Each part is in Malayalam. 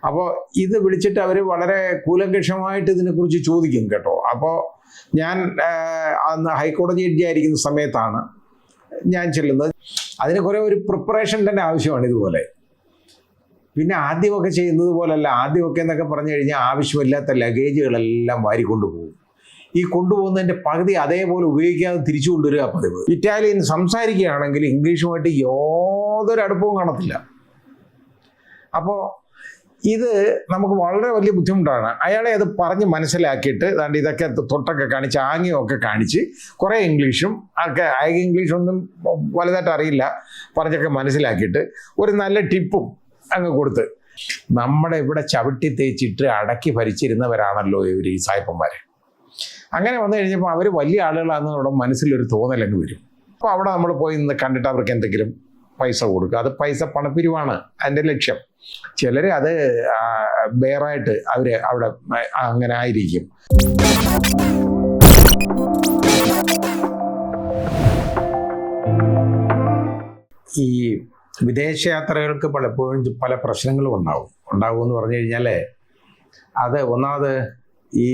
അപ്പോൾ ഇത് വിളിച്ചിട്ട് അവർ വളരെ കൂലങ്കഷമായിട്ട് ഇതിനെക്കുറിച്ച് ചോദിക്കും കേട്ടോ. അപ്പോൾ ഞാൻ അന്ന് ഹൈക്കോടതി ജഡ്ജി ആയിരിക്കുന്ന സമയത്താണ് ഞാൻ ചെല്ലുന്നത്. അതിന് കുറേ ഒരു പ്രിപ്പറേഷൻ തന്നെ ആവശ്യമാണ് ഇതുപോലെ. പിന്നെ ആദ്യമൊക്കെ ചെയ്യുന്നത് പോലല്ല. ആദ്യമൊക്കെ എന്നൊക്കെ പറഞ്ഞു കഴിഞ്ഞാൽ ആവശ്യമില്ലാത്ത ലഗേജുകളെല്ലാം വാരിക്കൊണ്ടുപോകും. ഈ കൊണ്ടുപോകുന്നതിൻ്റെ പകുതി അതേപോലെ ഉപയോഗിക്കാതെ തിരിച്ചു കൊണ്ടുവരിക പതിവ്. ഇറ്റാലിയൻ സംസാരിക്കുകയാണെങ്കിൽ ഇംഗ്ലീഷുമായിട്ട് യാതൊരു അടുപ്പവും കാണത്തില്ല. അപ്പോൾ ഇത് നമുക്ക് വളരെ വലിയ ബുദ്ധിമുട്ടാണ്. അയാളെ അത് പറഞ്ഞ് മനസ്സിലാക്കിയിട്ട് ദാണ്ട് ഇതൊക്കെ തൊട്ടൊക്കെ കാണിച്ച് ആംഗ്യമൊക്കെ കാണിച്ച് കുറേ ഇംഗ്ലീഷും ഒക്കെ ഇംഗ്ലീഷൊന്നും വലുതായിട്ട് അറിയില്ല പറഞ്ഞൊക്കെ മനസ്സിലാക്കിയിട്ട് ഒരു നല്ല ടിപ്പും അങ്ങ് കൊടുത്ത് നമ്മുടെ ഇവിടെ ചവിട്ടി തേച്ചിട്ട് അടക്കി ഭരിച്ചിരുന്നവരാണല്ലോ ഇവർ ഈ സായിപ്പന്മാർ. അങ്ങനെ വന്നു കഴിഞ്ഞപ്പോൾ അവർ വലിയ ആളുകളാണെന്നുള്ള മനസ്സിലൊരു തോന്നലങ്ങ് വരും. അപ്പോൾ അവിടെ നമ്മൾ പോയി നിന്ന് കണ്ടിട്ട് അവർക്ക് എന്തെങ്കിലും പൈസ കൊടുക്കുക. അത് പൈസ പണപ്പിരിവാണ് അതിൻ്റെ ലക്ഷ്യം. ചിലർ അത് ബെയറായിട്ട് അവർ അവിടെ അങ്ങനെ ആയിരിക്കും. ഈ വിദേശയാത്രകൾക്ക് പലപ്പോഴും പല പ്രശ്നങ്ങളും ഉണ്ടാകുമെന്ന് പറഞ്ഞു കഴിഞ്ഞാൽ അത് ഒന്നാമത് ഈ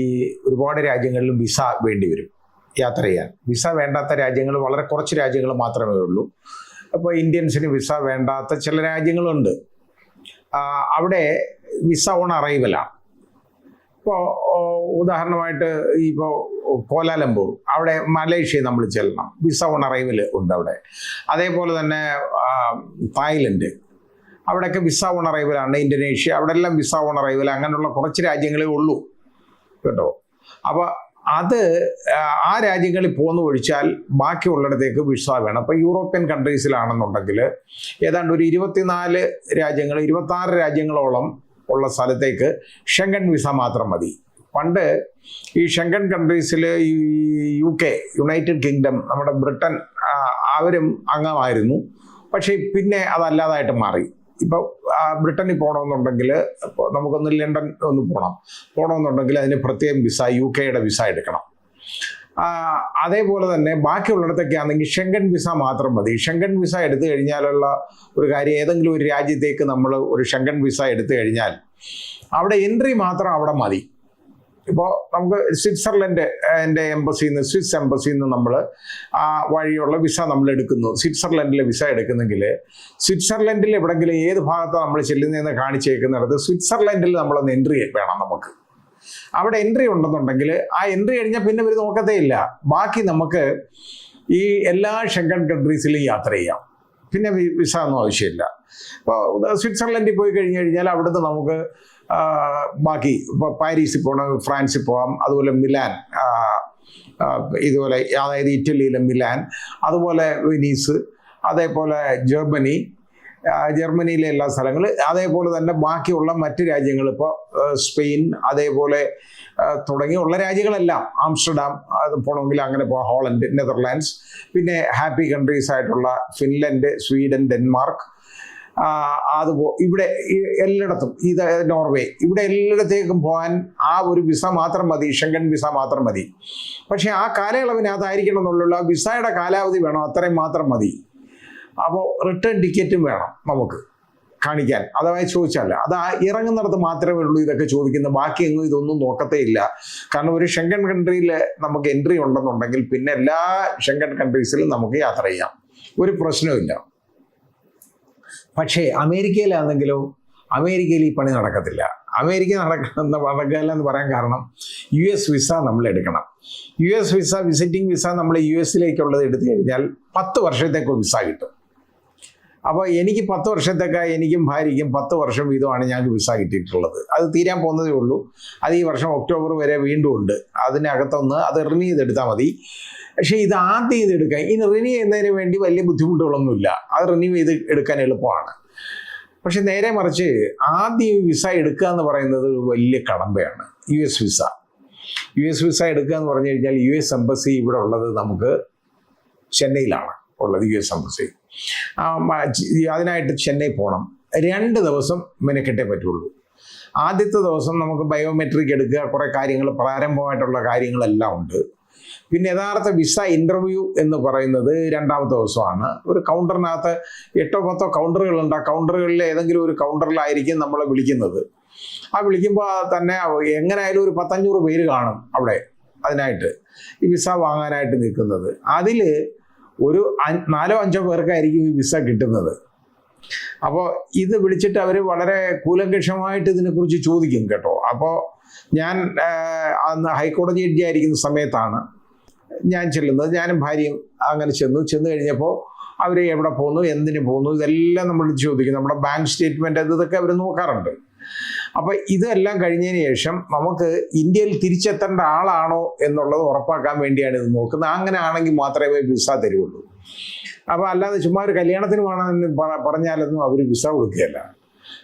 ഒരുപാട് രാജ്യങ്ങളിലും വിസ വേണ്ടി വരും യാത്ര ചെയ്യാൻ. വിസ വേണ്ടാത്ത രാജ്യങ്ങൾ വളരെ കുറച്ച് രാജ്യങ്ങൾ മാത്രമേ ഉള്ളൂ. അപ്പോൾ ഇന്ത്യൻസിന് വിസ വേണ്ടാത്ത ചില രാജ്യങ്ങളുണ്ട്. അവിടെ വിസ ഓൺ അറൈവലാണ്. ഇപ്പോൾ ഉദാഹരണമായിട്ട് ഇപ്പോൾ കോലാലംപൂർ, അവിടെ മലേഷ്യ നമ്മൾ ചെല്ലണം, വിസ ഓൺ അറൈവൽ ഉണ്ട് അവിടെ. അതേപോലെ തന്നെ തായ്ലൻഡ്, അവിടെയൊക്കെ വിസ ഓൺ അറൈവലാണ്. ഇന്തോനേഷ്യ, അവിടെ എല്ലാം വിസ ഓൺ അറൈവൽ. അങ്ങനെയുള്ള കുറച്ച് രാജ്യങ്ങളേ ഉള്ളൂ കേട്ടോ. അപ്പോൾ അത് ആ രാജ്യങ്ങളിൽ പോന്നു ഒഴിച്ചാൽ ബാക്കിയുള്ളിടത്തേക്ക് വിസ വേണം. അപ്പോൾ യൂറോപ്യൻ കൺട്രീസിലാണെന്നുണ്ടെങ്കിൽ ഏതാണ്ട് ഒരു 24 രാജ്യങ്ങൾ 26 രാജ്യങ്ങളോളം ഉള്ള സ്ഥലത്തേക്ക് ഷെങ്കൻ വിസ മാത്രം മതി. പണ്ട് ഈ ഷെങ്കൻ കൺട്രീസിൽ UK, യുണൈറ്റഡ് കിങ്ഡം, നമ്മുടെ ബ്രിട്ടൻ, അവരും അംഗമായിരുന്നു. പക്ഷേ പിന്നെ അതല്ലാതായിട്ട് മാറി. ഇപ്പോൾ ബ്രിട്ടനിൽ പോകണമെന്നുണ്ടെങ്കിൽ നമുക്കൊന്ന് ലണ്ടൻ ഒന്ന് പോകണമെന്നുണ്ടെങ്കിൽ അതിന് പ്രത്യേകം വിസ, UKയുടെ വിസ എടുക്കണം. അതേപോലെ തന്നെ ബാക്കിയുള്ളിടത്തൊക്കെ ആണെങ്കിൽ ഷെങ്കൻ വിസ മാത്രം മതി. ഷെങ്കൻ വിസ എടുത്തു കഴിഞ്ഞാലുള്ള ഒരു കാര്യം, ഏതെങ്കിലും ഒരു രാജ്യത്തേക്ക് നമ്മൾ ഒരു ഷെങ്കൻ വിസ എടുത്തു കഴിഞ്ഞാൽ അവിടെ എൻട്രി മാത്രം അവിടെ മതി. ഇപ്പോൾ നമുക്ക് സ്വിറ്റ്സർലൻഡിൻ്റെ എംബസിന്ന്, സ്വിസ് എംബസിന്ന് നമ്മൾ ആ വഴിയുള്ള വിസ നമ്മൾ എടുക്കുന്നു. സ്വിറ്റ്സർലൻഡിലെ വിസ എടുക്കുന്നെങ്കിൽ സ്വിറ്റ്സർലൻഡിൽ എവിടെയെങ്കിലും ഏത് ഭാഗത്താണ് നമ്മൾ ചെല്ലുന്നതെന്ന് കാണിച്ചേക്കുന്നിടത്ത് സ്വിറ്റ്സർലൻഡിൽ നമ്മളൊന്ന് എൻട്രി വേണം നമുക്ക്. അവിടെ എൻട്രി ഉണ്ടെന്നുണ്ടെങ്കിൽ ആ എൻട്രി കഴിഞ്ഞാൽ പിന്നെ ഇവർ നോക്കത്തേ ഇല്ല. ബാക്കി നമുക്ക് ഈ എല്ലാ ഷെങ്കൻ കൺട്രീസിലും യാത്ര ചെയ്യാം. പിന്നെ വിസ ഒന്നും ആവശ്യമില്ല. ഇപ്പോൾ സ്വിറ്റ്സർലൻഡിൽ പോയി കഴിഞ്ഞാൽ അവിടുന്ന് നമുക്ക് ബാക്കി ഇപ്പോൾ പാരീസിൽ പോകണം, ഫ്രാൻസിൽ പോകാം, അതുപോലെ മിലാൻ, ഇതുപോലെ അതായത് ഇറ്റലിയിലെ മിലാൻ, അതുപോലെ വെനീസ്, അതേപോലെ ജർമ്മനിയിലെ എല്ലാ സ്ഥലങ്ങളും, അതേപോലെ തന്നെ ബാക്കിയുള്ള മറ്റ് രാജ്യങ്ങൾ, ഇപ്പോൾ സ്പെയിൻ, അതേപോലെ തുടങ്ങിയുള്ള രാജ്യങ്ങളെല്ലാം, ആംസ്റ്റർഡാം അത് പോകണമെങ്കിൽ അങ്ങനെ പോകാം, ഹോളണ്ട്, നെതർലാൻഡ്സ്, പിന്നെ ഹാപ്പി കൺട്രീസ് ആയിട്ടുള്ള ഫിൻലൻഡ്, സ്വീഡൻ, ഡെൻമാർക്ക്, ഇവിടെ എല്ലായിടത്തും, ഇത് നോർവേ, ഇവിടെ എല്ലായിടത്തേക്കും പോകാൻ ആ ഒരു വിസ മാത്രം മതി, ഷെങ്കൻ വിസ മാത്രം മതി. പക്ഷേ ആ കാലയളവിനകത്തായിരിക്കണം എന്നുള്ള വിസയുടെ കാലാവധി വേണം, അത്രയും മാത്രം മതി. അപ്പോൾ റിട്ടേൺ ടിക്കറ്റും വേണം നമുക്ക് കാണിക്കാൻ. അഥവാ ചോദിച്ചാൽ അത് ഇറങ്ങുന്നിടത്ത് മാത്രമേ ഉള്ളൂ ഇതൊക്കെ ചോദിക്കുന്നത്. ബാക്കി എങ്ങും ഇതൊന്നും നോക്കത്തേ ഇല്ല. കാരണം ഒരു ഷെങ്കൻ കൺട്രിയിൽ നമുക്ക് എൻട്രി ഉണ്ടെന്നുണ്ടെങ്കിൽ പിന്നെ എല്ലാ ഷെങ്കൻ കൺട്രീസിലും നമുക്ക് യാത്ര ചെയ്യാം, ഒരു പ്രശ്നവുമില്ല. പക്ഷേ അമേരിക്കയിലാണെങ്കിലോ, അമേരിക്കയിൽ ഈ പണി നടക്കത്തില്ല. അമേരിക്ക നടക്കില്ല എന്ന് പറയാൻ കാരണം US വിസ നമ്മൾ എടുക്കണം. US വിസ, വിസിറ്റിംഗ് വിസ നമ്മൾ US എടുത്തു കഴിഞ്ഞാൽ 10 വർഷത്തേക്ക് വിസ കിട്ടും. അപ്പോൾ എനിക്ക് 10 വർഷത്തേക്കായി, എനിക്കും ഭാര്യയ്ക്കും 10 വർഷം വീതമാണ് ഞങ്ങൾക്ക് വിസ കിട്ടിയിട്ടുള്ളത്. അത് തീരാൻ പോകുന്നതേ ഉള്ളൂ. അത് ഈ വർഷം ഒക്ടോബർ വരെ വീണ്ടും ഉണ്ട്. അതിനകത്തൊന്ന് അത് റിന്യൂ ചെയ്തെടുത്താൽ മതി. പക്ഷേ ഇത് ആദ്യം ഇതെടുക്കാൻ, ഇനി റിന്യൂ ചെയ്യുന്നതിന് വേണ്ടി വലിയ ബുദ്ധിമുട്ടുകളൊന്നുമില്ല. അത് റിന്യൂ ചെയ്ത് എടുക്കാൻ എളുപ്പമാണ്. പക്ഷെ നേരെ മറിച്ച് ആദ്യം വിസ എടുക്കുക എന്ന് പറയുന്നത് ഒരു വലിയ കടമ്പയാണ്. US വിസ എടുക്കുക എന്ന് പറഞ്ഞു കഴിഞ്ഞാൽ US എംബസി ഇവിടെ ഉള്ളത് നമുക്ക് ചെന്നൈയിലാണ് ഉള്ളത്. US എംബസി അതിനായിട്ട് ചെന്നൈ പോകണം. 2 ദിവസം മെനക്കെട്ടേ പറ്റുള്ളൂ. ആദ്യത്തെ ദിവസം നമുക്ക് ബയോമെട്രിക് എടുക്കുക, കുറേ കാര്യങ്ങൾ, പ്രാരംഭമായിട്ടുള്ള കാര്യങ്ങളെല്ലാം ഉണ്ട്. പിന്നെ യഥാർത്ഥ വിസ ഇൻ്റർവ്യൂ എന്ന് പറയുന്നത് 2ാമത്തെ ദിവസമാണ്. ഒരു കൗണ്ടറിനകത്ത് 8 or 10 കൗണ്ടറുകളുണ്ട്. ആ കൗണ്ടറുകളിൽ ഏതെങ്കിലും ഒരു കൗണ്ടറിലായിരിക്കും നമ്മളെ വിളിക്കുന്നത്. ആ വിളിക്കുമ്പോൾ തന്നെ എങ്ങനെയായാലും ഒരു 10-500 പേര് കാണും അവിടെ അതിനായിട്ട് ഈ വിസ വാങ്ങാനായിട്ട് നിൽക്കുന്നത്. അതിൽ ഒരു 4-5 പേർക്കായിരിക്കും ഈ വിസ കിട്ടുന്നത്. അപ്പോൾ ഇത് വിളിച്ചിട്ട് അവർ വളരെ കൂലങ്കഷമായിട്ട് ഇതിനെക്കുറിച്ച് ചോദിക്കും കേട്ടോ. അപ്പോൾ ഞാൻ അന്ന് ഹൈക്കോടതി ജഡ്ജി ആയിരിക്കുന്ന സമയത്താണ് ഞാൻ ചെല്ലുന്നത്. ഞാനും ഭാര്യയും അങ്ങനെ ചെന്ന് കഴിഞ്ഞപ്പോൾ അവർ എവിടെ പോകുന്നു, എന്തിനു പോകുന്നു, ഇതെല്ലാം നമ്മൾ ചോദിക്കും. നമ്മുടെ ബാങ്ക് സ്റ്റേറ്റ്മെൻറ്റ് ഇതൊക്കെ അവർ നോക്കാറുണ്ട്. അപ്പോൾ ഇതെല്ലാം കഴിഞ്ഞതിന് ശേഷം നമുക്ക് ഇന്ത്യയിൽ തിരിച്ചെത്തേണ്ട ആളാണോ എന്നുള്ളത് ഉറപ്പാക്കാൻ വേണ്ടിയാണ് ഇത് നോക്കുന്നത്. അങ്ങനെ ആണെങ്കിൽ മാത്രമേ വിസ തരുള്ളൂ. അപ്പോൾ അല്ലാതെ ചുമ്മാ ഒരു കല്യാണത്തിന് വേണമെന്ന് പറഞ്ഞാലൊന്നും അവർ വിസ കൊടുക്കുകയല്ല.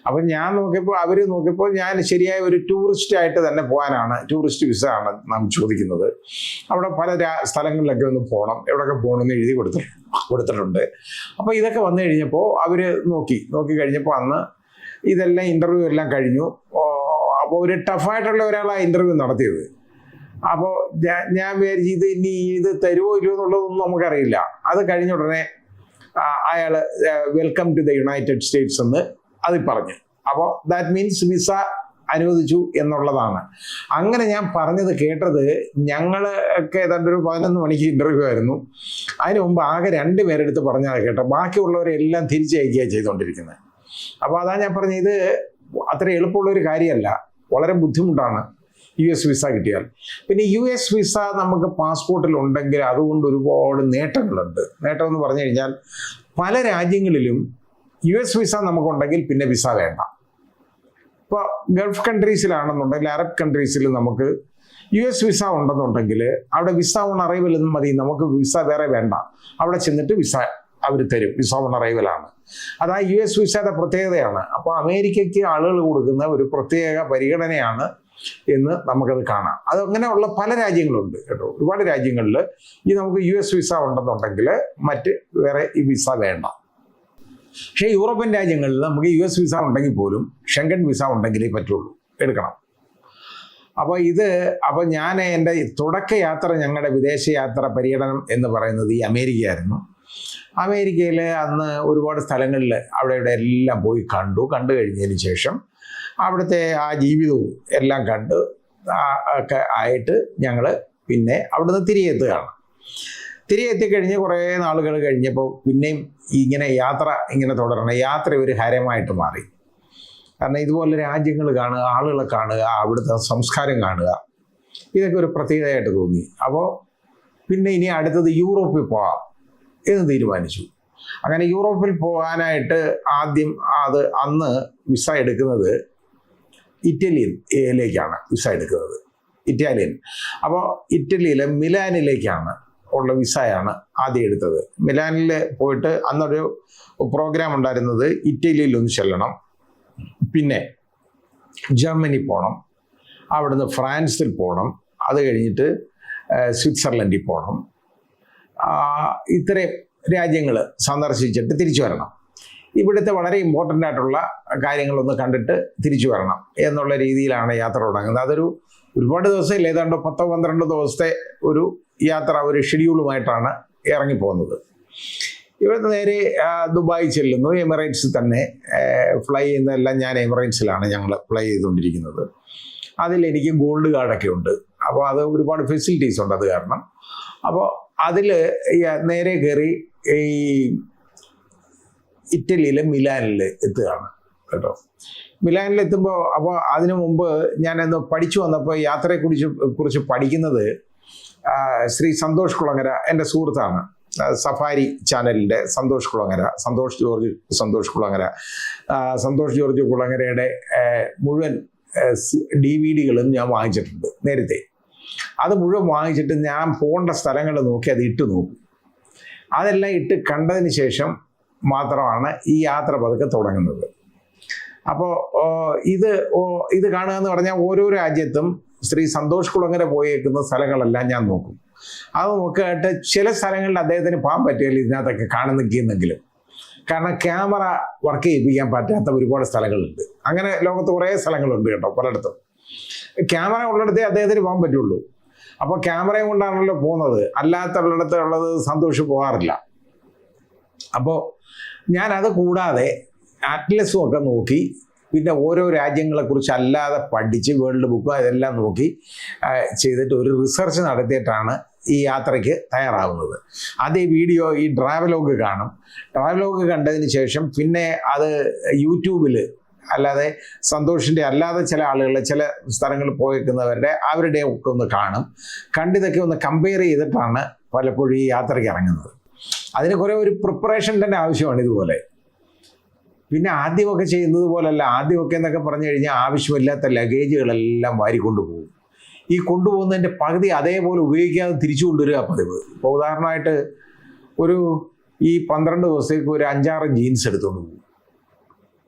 അപ്പം ഞാൻ നോക്കിയപ്പോൾ ഞാൻ ശരിയായ ഒരു ടൂറിസ്റ്റായിട്ട് തന്നെ പോകാനാണ്, ടൂറിസ്റ്റ് വിസ ആണ് നാം ചോദിക്കുന്നത്. അവിടെ പല സ്ഥലങ്ങളിലൊക്കെ ഒന്ന് പോകണം, എവിടെയൊക്കെ പോകണമെന്ന് എഴുതി കൊടുത്തിട്ടുണ്ട്. അപ്പോൾ ഇതൊക്കെ വന്നു കഴിഞ്ഞപ്പോൾ അവർ നോക്കി കഴിഞ്ഞപ്പോൾ അന്ന് ഇതെല്ലാം ഇൻ്റർവ്യൂ എല്ലാം കഴിഞ്ഞു. അപ്പോൾ ഒരു ടഫായിട്ടുള്ള ഒരാളാണ് ഇൻ്റർവ്യൂ നടത്തിയത്. അപ്പോൾ ഞാൻ വിചാരിച്ചു ഇത് തരുമോ ഇല്ലയോ എന്നുള്ളതൊന്നും നമുക്കറിയില്ല. അത് കഴിഞ്ഞ ഉടനെ അയാൾ welcome to the United States എന്ന് അതിൽ പറഞ്ഞു. അപ്പോൾ ദാറ്റ് മീൻസ് വിസ അനുവദിച്ചു എന്നുള്ളതാണ്. അങ്ങനെ ഞാൻ പറഞ്ഞത് കേട്ടത് ഞങ്ങളൊക്കെ ഏതാണ്ട് ഒരു 11 മണിക്ക് ഇൻ്റർവ്യൂ ആയിരുന്നു. അതിന് മുമ്പ് ആകെ 2 പേരെടുത്ത് പറഞ്ഞാൽ കേട്ടോ, ബാക്കിയുള്ളവരെല്ലാം തിരിച്ചയക്കുകയാണ് ചെയ്തുകൊണ്ടിരിക്കുന്നത്. അപ്പോൾ അതാ ഞാൻ പറഞ്ഞത്, ഇത് അത്ര എളുപ്പമുള്ളൊരു കാര്യമല്ല, വളരെ ബുദ്ധിമുട്ടാണ് US വിസ കിട്ടിയാൽ. പിന്നെ US വിസ നമുക്ക് പാസ്പോർട്ടിൽ ഉണ്ടെങ്കിൽ അതുകൊണ്ട് ഒരുപാട് നേട്ടങ്ങളുണ്ട്. നേട്ടം എന്ന് പറഞ്ഞു കഴിഞ്ഞാൽ പല രാജ്യങ്ങളിലും US വിസ നമുക്കുണ്ടെങ്കിൽ പിന്നെ വിസ വേണ്ട. ഇപ്പോൾ ഗൾഫ് കൺട്രീസിലാണെന്നുണ്ടെങ്കിൽ, അറബ് കൺട്രീസിൽ നമുക്ക് US വിസ ഉണ്ടെന്നുണ്ടെങ്കിൽ അവിടെ വിസ ഓൺ അറൈവൽ എന്ന് മതി, നമുക്ക് വിസ വേറെ വേണ്ട. അവിടെ ചെന്നിട്ട് വിസ അവർ തരും, വിസ ഓൺ അറൈവലാണ്. അതാ US വിസയുടെ പ്രത്യേകതയാണ്. അപ്പോൾ അമേരിക്കയ്ക്ക് ആളുകൾ കൊടുക്കുന്ന ഒരു പ്രത്യേക പരിഗണനയാണ് എന്ന് നമുക്കത് കാണാം. അത് അങ്ങനെയുള്ള പല രാജ്യങ്ങളുണ്ട് കേട്ടോ. ഒരുപാട് രാജ്യങ്ങളിൽ ഈ നമുക്ക് US വിസ ഉണ്ടെന്നുണ്ടെങ്കിൽ മറ്റ് വേറെ ഈ വിസ വേണ്ട. പക്ഷേ യൂറോപ്യൻ രാജ്യങ്ങളിൽ നമുക്ക് US വിസ ഉണ്ടെങ്കിൽ പോലും ഷെങ്കൻ വിസ ഉണ്ടെങ്കിലേ പറ്റുള്ളൂ, എടുക്കണം. അപ്പോൾ ഞാൻ എൻ്റെ തുടക്ക യാത്ര, ഞങ്ങളുടെ വിദേശയാത്ര പര്യടനം എന്ന് പറയുന്നത് ഈ അമേരിക്കയായിരുന്നു. അമേരിക്കയിൽ അന്ന് ഒരുപാട് സ്ഥലങ്ങളിൽ അവിടെ എല്ലാം പോയി കണ്ടു കഴിഞ്ഞതിന് ശേഷം അവിടുത്തെ ആ ജീവിതവും എല്ലാം കണ്ട് ഒക്കെ ആയിട്ട് ഞങ്ങൾ പിന്നെ അവിടുന്ന് തിരികെ എത്തിക്കഴിഞ്ഞ് കുറേ നാളുകൾ കഴിഞ്ഞപ്പോൾ പിന്നെയും യാത്ര തുടരണം. യാത്ര ഒരു ഹരമായിട്ട് മാറി. കാരണം ഇതുപോലെ രാജ്യങ്ങൾ കാണുക, ആളുകളെ കാണുക, അവിടുത്തെ സംസ്കാരം കാണുക, ഇതൊക്കെ ഒരു പ്രത്യേകതയായിട്ട് തോന്നി. അപ്പോൾ പിന്നെ ഇനി അടുത്തത് യൂറോപ്പിൽ പോകാം എന്ന് തീരുമാനിച്ചു. അങ്ങനെ യൂറോപ്പിൽ പോകാനായിട്ട് ആദ്യം അന്ന് വിസ എടുക്കുന്നത് ഇറ്റലിയിലേക്കാണ് വിസ എടുക്കുന്നത്. അപ്പോൾ ഇറ്റലിയിലെ മിലാനിലേക്കാണ് ഉള്ള വിസയാണ് ആദ്യം എടുത്തത്. മിലാനിൽ പോയിട്ട് അന്നൊരു പ്രോഗ്രാം ഉണ്ടായിരുന്നത് ഇറ്റലിയിലൊന്ന് ചെല്ലണം, പിന്നെ ജർമ്മനി പോകണം, അവിടുന്ന് ഫ്രാൻസിൽ പോകണം, അത് കഴിഞ്ഞിട്ട് സ്വിറ്റ്സർലൻഡിൽ പോകണം. ഇത്രയും രാജ്യങ്ങൾ സന്ദർശിച്ചിട്ട് തിരിച്ചു വരണം. ഇവിടുത്തെ വളരെ ഇമ്പോർട്ടൻ്റ് ആയിട്ടുള്ള കാര്യങ്ങളൊന്ന് കണ്ടിട്ട് തിരിച്ചു വരണം എന്നുള്ള രീതിയിലാണ് യാത്ര തുടങ്ങുന്നത്. അതൊരു ഒരുപാട് ദിവസമില്ല, ഏതാണ്ട് 10-12 ദിവസത്തെ ഒരു യാത്ര, ഒരു ഷെഡ്യൂളുമായിട്ടാണ് ഇറങ്ങിപ്പോകുന്നത്. ഇവിടുത്തെ നേരെ ദുബായ് ചെല്ലുന്നു. എമിറേറ്റ്സിൽ തന്നെ ഫ്ലൈ ചെയ്യുന്നതെല്ലാം ഞാൻ എമിറേറ്റ്സിലാണ് ഞങ്ങൾ ഫ്ലൈ ചെയ്തുകൊണ്ടിരിക്കുന്നത്. അതിലെനിക്ക് ഗോൾഡ് കാർഡൊക്കെ ഉണ്ട്. അപ്പോൾ അത് ഒരുപാട് ഫെസിലിറ്റീസ് ഉണ്ട് അത് കാരണം. അപ്പോൾ അതിൽ നേരെ കയറി ഈ ഇറ്റലിയിലെ മിലാനിൽ എത്തുകയാണ് കേട്ടോ. മിലാനിലെത്തുമ്പോൾ അപ്പോൾ അതിനു മുമ്പ് ഞാനൊന്ന് പഠിച്ചു വന്നപ്പോൾ യാത്രയെക്കുറിച്ച് പഠിക്കുന്നത് ശ്രീ സന്തോഷ് കുളങ്ങര, എൻ്റെ സുഹൃത്താണ്, സഫാരി ചാനലിൻ്റെ സന്തോഷ് ജോർജ് കുളങ്ങരയുടെ മുഴുവൻ DVD-കളും ഞാൻ വാങ്ങിച്ചിട്ടുണ്ട് നേരത്തെ. അത് മുഴുവൻ വാങ്ങിച്ചിട്ട് ഞാൻ പോകേണ്ട സ്ഥലങ്ങൾ നോക്കി അത് ഇട്ട് നോക്കും. അതെല്ലാം ഇട്ട് കണ്ടതിന് ശേഷം മാത്രമാണ് ഈ യാത്ര പതുക്കെ തുടങ്ങുന്നത്. അപ്പോൾ ഇത് കാണുക എന്ന് പറഞ്ഞാൽ ഓരോ രാജ്യത്തും ശ്രീ സന്തോഷ് കുളങ്ങര പോയേക്കുന്ന സ്ഥലങ്ങളെല്ലാം ഞാൻ നോക്കും. അത് നോക്കിയിട്ട് ചില സ്ഥലങ്ങളിൽ അദ്ദേഹത്തിന് പോകാൻ പറ്റിയാൽ ഇതിനകത്തൊക്കെ കാണുന്നെങ്കിലും, കാരണം ക്യാമറ വർക്ക് ചെയ്യിപ്പിക്കാൻ പറ്റാത്ത ഒരുപാട് സ്ഥലങ്ങളുണ്ട്. അങ്ങനെ ലോകത്ത് കുറേ സ്ഥലങ്ങളുണ്ട് കേട്ടോ. പലയിടത്തും ക്യാമറ ഉള്ളിടത്തേ അദ്ദേഹത്തിന് പോകാൻ പറ്റുള്ളൂ. അപ്പോൾ ക്യാമറയും കൊണ്ടാണല്ലോ പോകുന്നത്, അല്ലാത്തുള്ളിടത്ത് ഉള്ളത് സന്തോഷം പോകാറില്ല. അപ്പോൾ ഞാനത് കൂടാതെ അറ്റ്ലസും ഒക്കെ നോക്കി പിന്നെ ഓരോ രാജ്യങ്ങളെക്കുറിച്ച് അല്ലാതെ പഠിച്ച് വേൾഡ് ബുക്കും അതെല്ലാം നോക്കി ചെയ്തിട്ട് ഒരു റിസർച്ച് നടത്തിയിട്ടാണ് ഈ യാത്രയ്ക്ക് തയ്യാറാവുന്നത്. അത് ഈ വീഡിയോ ഈ ട്രാവലോഗ് കാണും. ട്രാവലോഗ് കണ്ടതിന് ശേഷം പിന്നെ അത് യൂട്യൂബിൽ അല്ലാതെ സന്തോഷിൻ്റെ അല്ലാതെ ചില ആളുകൾ ചില സ്ഥലങ്ങളിൽ പോയേക്കുന്നവരുടെ അവരുടെ ഒക്കെ ഒന്ന് കാണും. കണ്ടിതൊക്കെ ഒന്ന് കമ്പയർ ചെയ്തിട്ടാണ് പലപ്പോഴും ഈ യാത്രയ്ക്ക് ഇറങ്ങുന്നത്. അതിന് കുറേ ഒരു പ്രിപ്പറേഷൻ തന്നെ ആവശ്യമാണ്. ഇതുപോലെ പിന്നെ ആദ്യമൊക്കെ ചെയ്യുന്നത് പോലല്ല. ആദ്യമൊക്കെ എന്നൊക്കെ പറഞ്ഞു കഴിഞ്ഞാൽ ആവശ്യമില്ലാത്ത ലഗേജുകളെല്ലാം വാരിക്കൊണ്ടുപോകും. ഈ കൊണ്ടുപോകുന്നതിൻ്റെ പകുതി അതേപോലെ ഉപയോഗിക്കാതെ തിരിച്ചു കൊണ്ടുവരിക പതിവ്. ഇപ്പോൾ ഉദാഹരണമായിട്ട് ഈ 12 ദിവസത്തേക്ക് ഒരു 5-6 ജീൻസ് എടുത്തുകൊണ്ട് പോകും.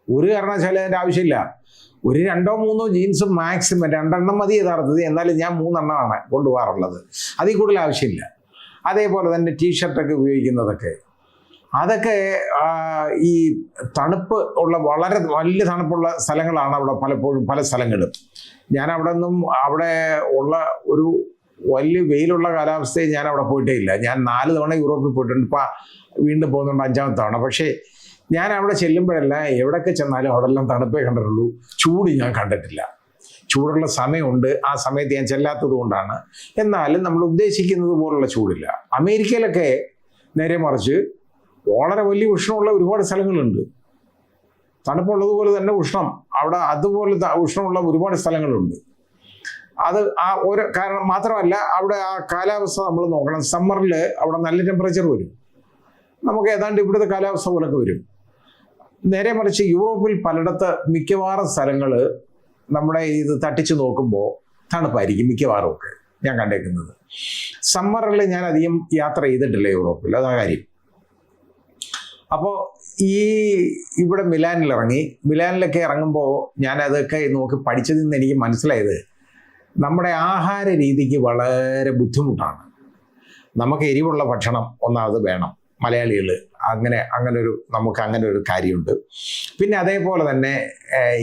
ഒരു കാരണവശാലും അതിൻ്റെ ആവശ്യമില്ല. ഒരു 2-3 ജീൻസ് മാക്സിമം, 2 മതി യഥാർത്ഥത്തിൽ. എന്നാലും ഞാൻ 3 എണ്ണമാണ് കൊണ്ടുപോകാറുള്ളത്. അതിൽ കൂടുതൽ ആവശ്യമില്ല. അതേപോലെ തന്നെ ടീഷർട്ടൊക്കെ ഉപയോഗിക്കുന്നതൊക്കെ അതൊക്കെ ഈ തണുപ്പ് ഉള്ള വളരെ വലിയ തണുപ്പുള്ള സ്ഥലങ്ങളാണ് അവിടെ പലപ്പോഴും പല സ്ഥലങ്ങളും. ഞാൻ അവിടെ ഉള്ള ഒരു വലിയ വെയിലുള്ള കാലാവസ്ഥയിൽ ഞാൻ അവിടെ പോയിട്ടേ ഇല്ല. ഞാൻ 4 തവണ യൂറോപ്പിൽ പോയിട്ടുണ്ട്. ഇപ്പം വീണ്ടും പോകുന്നുണ്ട് 5ാമത്തെ തവണ. പക്ഷേ ഞാൻ അവിടെ ചെല്ലുമ്പോഴെല്ലാം എവിടെയൊക്കെ ചെന്നാലും അവിടെല്ലാം തണുപ്പേ കണ്ടിട്ടുള്ളൂ. ചൂട് ഞാൻ കണ്ടിട്ടില്ല. ചൂടുള്ള സമയമുണ്ട്, ആ സമയത്ത് ഞാൻ ചെല്ലാത്തത് കൊണ്ടാണ്. എന്നാലും നമ്മൾ ഉദ്ദേശിക്കുന്നത് പോലുള്ള ചൂടില്ല. അമേരിക്കയിലൊക്കെ നേരെ മറിച്ച് വളരെ വലിയ ഉഷ്ണമുള്ള ഒരുപാട് സ്ഥലങ്ങളുണ്ട്. തണുപ്പുള്ളതുപോലെ തന്നെ ഉഷ്ണം അവിടെ അതുപോലെ ഉഷ്ണമുള്ള ഒരുപാട് സ്ഥലങ്ങളുണ്ട്. അത് ഒരു കാരണം മാത്രമല്ല, അവിടെ ആ കാലാവസ്ഥ നമ്മൾ നോക്കണം. സമ്മറിൽ അവിടെ നല്ല ടെമ്പറേച്ചർ വരും. നമുക്ക് ഏതാണ്ട് ഇവിടുത്തെ കാലാവസ്ഥ പോലൊക്കെ വരും. നേരെ മറിച്ച് യൂറോപ്പിൽ പലയിടത്ത് മിക്കവാറും സ്ഥലങ്ങൾ നമ്മുടെ ഇത് തട്ടിച്ച് നോക്കുമ്പോൾ തണുപ്പായിരിക്കും മിക്കവാറും ഒക്കെ ഞാൻ കണ്ടേക്കുന്നത്. സമ്മറിൽ ഞാൻ അധികം യാത്ര ചെയ്തിട്ടില്ല യൂറോപ്പിൽ, അതാ കാര്യം. അപ്പോൾ ഇവിടെ മിലാനിലൊക്കെ ഇറങ്ങുമ്പോൾ ഞാൻ അതൊക്കെ നോക്കി പഠിച്ചതിൽ നിന്ന് എനിക്ക് മനസ്സിലായത് നമ്മുടെ ആഹാര രീതിക്ക് വളരെ ബുദ്ധിമുട്ടാണ്. നമുക്ക് എരിവുള്ള ഭക്ഷണം ഒന്നാമത് വേണം. മലയാളികൾ നമുക്ക് അങ്ങനെ ഒരു കാര്യമുണ്ട്. പിന്നെ അതേപോലെ തന്നെ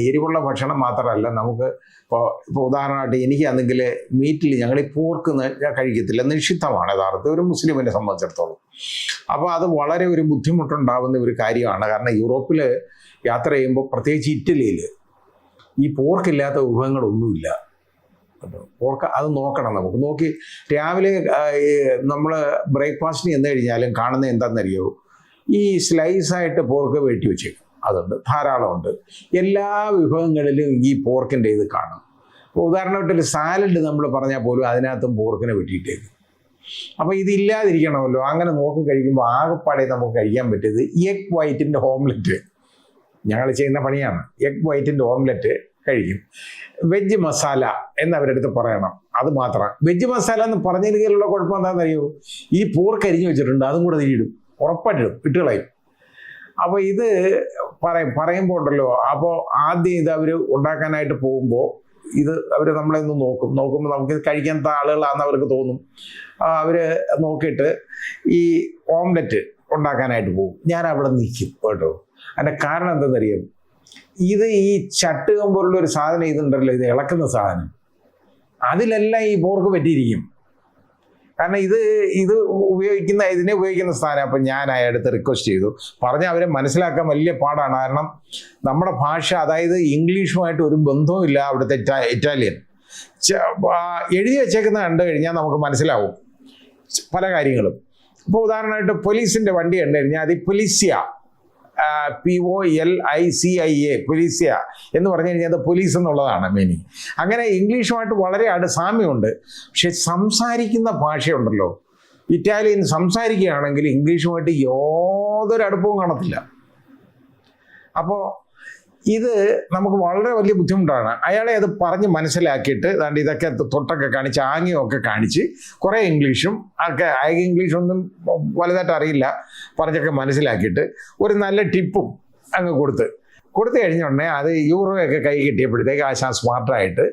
എരിവുള്ള ഭക്ഷണം മാത്രമല്ല, നമുക്ക് ഇപ്പോൾ ഉദാഹരണമായിട്ട് എനിക്കാണെങ്കിൽ മീറ്റിൽ ഞങ്ങൾ ഈ പോർക്ക് കഴിക്കത്തില്ല, നിഷിദ്ധമാണ് യഥാർത്ഥത്തിൽ ഒരു മുസ്ലിമിനെ സംബന്ധിച്ചിടത്തോളം. അപ്പോൾ അത് വളരെ ഒരു ബുദ്ധിമുട്ടുണ്ടാകുന്ന ഒരു കാര്യമാണ്. കാരണം യൂറോപ്പിൽ യാത്ര ചെയ്യുമ്പോൾ, പ്രത്യേകിച്ച് ഇറ്റലിയിൽ, ഈ പോർക്കില്ലാത്ത വിഭവങ്ങളൊന്നുമില്ല. പോർക്ക് അത് നോക്കണം. നമുക്ക് നോക്കി രാവിലെ നമ്മൾ ബ്രേക്ക്ഫാസ്റ്റിന് ചെന്ന് കഴിഞ്ഞാലും കാണുന്നത് എന്താണെന്നറിയോ, ഈ സ്ലൈസായിട്ട് പോർക്ക് വെട്ടി വെച്ചേക്കും. അതുണ്ട്, ധാരാളമുണ്ട്. എല്ലാ വിഭവങ്ങളിലും ഈ പോർക്കിൻ്റെ ഇത് കാണും. ഇപ്പോൾ ഉദാഹരണമായിട്ടൊരു സാലഡ് നമ്മൾ പറഞ്ഞാൽ പോലും അതിനകത്തും പോർക്കിനെ വെട്ടിയിട്ടേക്കും. അപ്പോൾ ഇതില്ലാതിരിക്കണമല്ലോ. അങ്ങനെ നോക്കി കഴിക്കുമ്പോൾ ആകെപ്പാടെ നമുക്ക് കഴിക്കാൻ പറ്റിയത് എഗ് വൈറ്റിൻ്റെ ഓംലെറ്റ്. ഞങ്ങൾ ചെയ്യുന്ന പണിയാണ്. എഗ് വൈറ്റിൻ്റെ ഓംലെറ്റ് കഴിക്കും. വെജ് മസാല എന്നവരടുത്ത് പറയണം. അത് മാത്രം. വെജ് മസാല എന്ന് പറഞ്ഞതിലുള്ള കുഴപ്പം എന്താണെന്നറിയോ, ഈ പോർക്ക് അരിഞ്ഞു വെച്ചിട്ടുണ്ട്, അതും കൂടെ തീയിടും, ഉറപ്പായിട്ടിടും, ഇട്ടുകളയും. അപ്പോൾ ഇത് പറയുമ്പോൾ ഉണ്ടല്ലോ, അപ്പോൾ ആദ്യം ഇത് അവർ ഉണ്ടാക്കാനായിട്ട് പോകുമ്പോൾ അവർ നമ്മളെ ഒന്ന് നോക്കുമ്പോൾ നമുക്കിത് കഴിക്കാത്ത ആളുകളാണെന്ന് അവർക്ക് തോന്നും. അവർ നോക്കിയിട്ട് ഈ ഓംലെറ്റ് ഉണ്ടാക്കാനായിട്ട് പോകും. ഞാൻ അവിടെ നിൽക്കും കേട്ടോ. അതിൻ്റെ കാരണം എന്താണെന്നറിയാം, ഈ ചട്ടുകം പോലുള്ള ഒരു സാധനം ഇതുണ്ടല്ലോ, ഇത് ഇളക്കുന്ന സാധനം, അതിലെല്ലാം ഈ പോർക്ക് പറ്റിയിരിക്കും. കാരണം ഇതിനെ ഉപയോഗിക്കുന്ന സാധനം. അപ്പം ഞാൻ അയാളുടെ റിക്വസ്റ്റ് ചെയ്തു, പറഞ്ഞ് അവരെ മനസ്സിലാക്കാൻ വലിയ പാടാണ്. കാരണം നമ്മുടെ ഭാഷ, അതായത് ഇംഗ്ലീഷുമായിട്ട് ഒരു ബന്ധവും ഇല്ല. അവിടുത്തെ ഇറ്റാലിയൻ എഴുതി വെച്ചേക്കുന്ന കണ്ടു കഴിഞ്ഞാൽ നമുക്ക് മനസ്സിലാവും പല കാര്യങ്ങളും. ഇപ്പോൾ ഉദാഹരണമായിട്ട് പോലീസിൻ്റെ വണ്ടി കണ്ടു കഴിഞ്ഞാൽ അത് പൊലീസിയ, POLICIA, പൊലീസിയ എന്ന് പറഞ്ഞു കഴിഞ്ഞാൽ അത് പോലീസ് എന്നുള്ളതാണ് മീനിങ്. അങ്ങനെ ഇംഗ്ലീഷുമായിട്ട് വളരെ സാമ്യമുണ്ട്. പക്ഷെ സംസാരിക്കുന്ന ഭാഷയുണ്ടല്ലോ, ഇറ്റാലിയൻ സംസാരിക്കുകയാണെങ്കിൽ ഇംഗ്ലീഷുമായിട്ട് യാതൊരു അടുപ്പവും കാണത്തില്ല. അപ്പോൾ ഇത് നമുക്ക് വളരെ വലിയ ബുദ്ധിമുട്ടാണ്. അയാളെ അത് പറഞ്ഞ് മനസ്സിലാക്കിയിട്ട് ദാണ്ട് ഇതൊക്കെ തൊട്ടൊക്കെ കാണിച്ച് ആംഗ്യമൊക്കെ കാണിച്ച് കുറേ ഇംഗ്ലീഷും ഇംഗ്ലീഷൊന്നും വലുതായിട്ട് അറിയില്ല, പറഞ്ഞൊക്കെ മനസ്സിലാക്കിയിട്ട് ഒരു നല്ല ടിപ്പും അങ്ങ് കൊടുത്ത് കഴിഞ്ഞുടനെ അത് യൂറോയൊക്കെ കൈ കിട്ടിയപ്പോഴത്തേക്ക് ആശാൻ സ്മാർട്ടായിട്ട്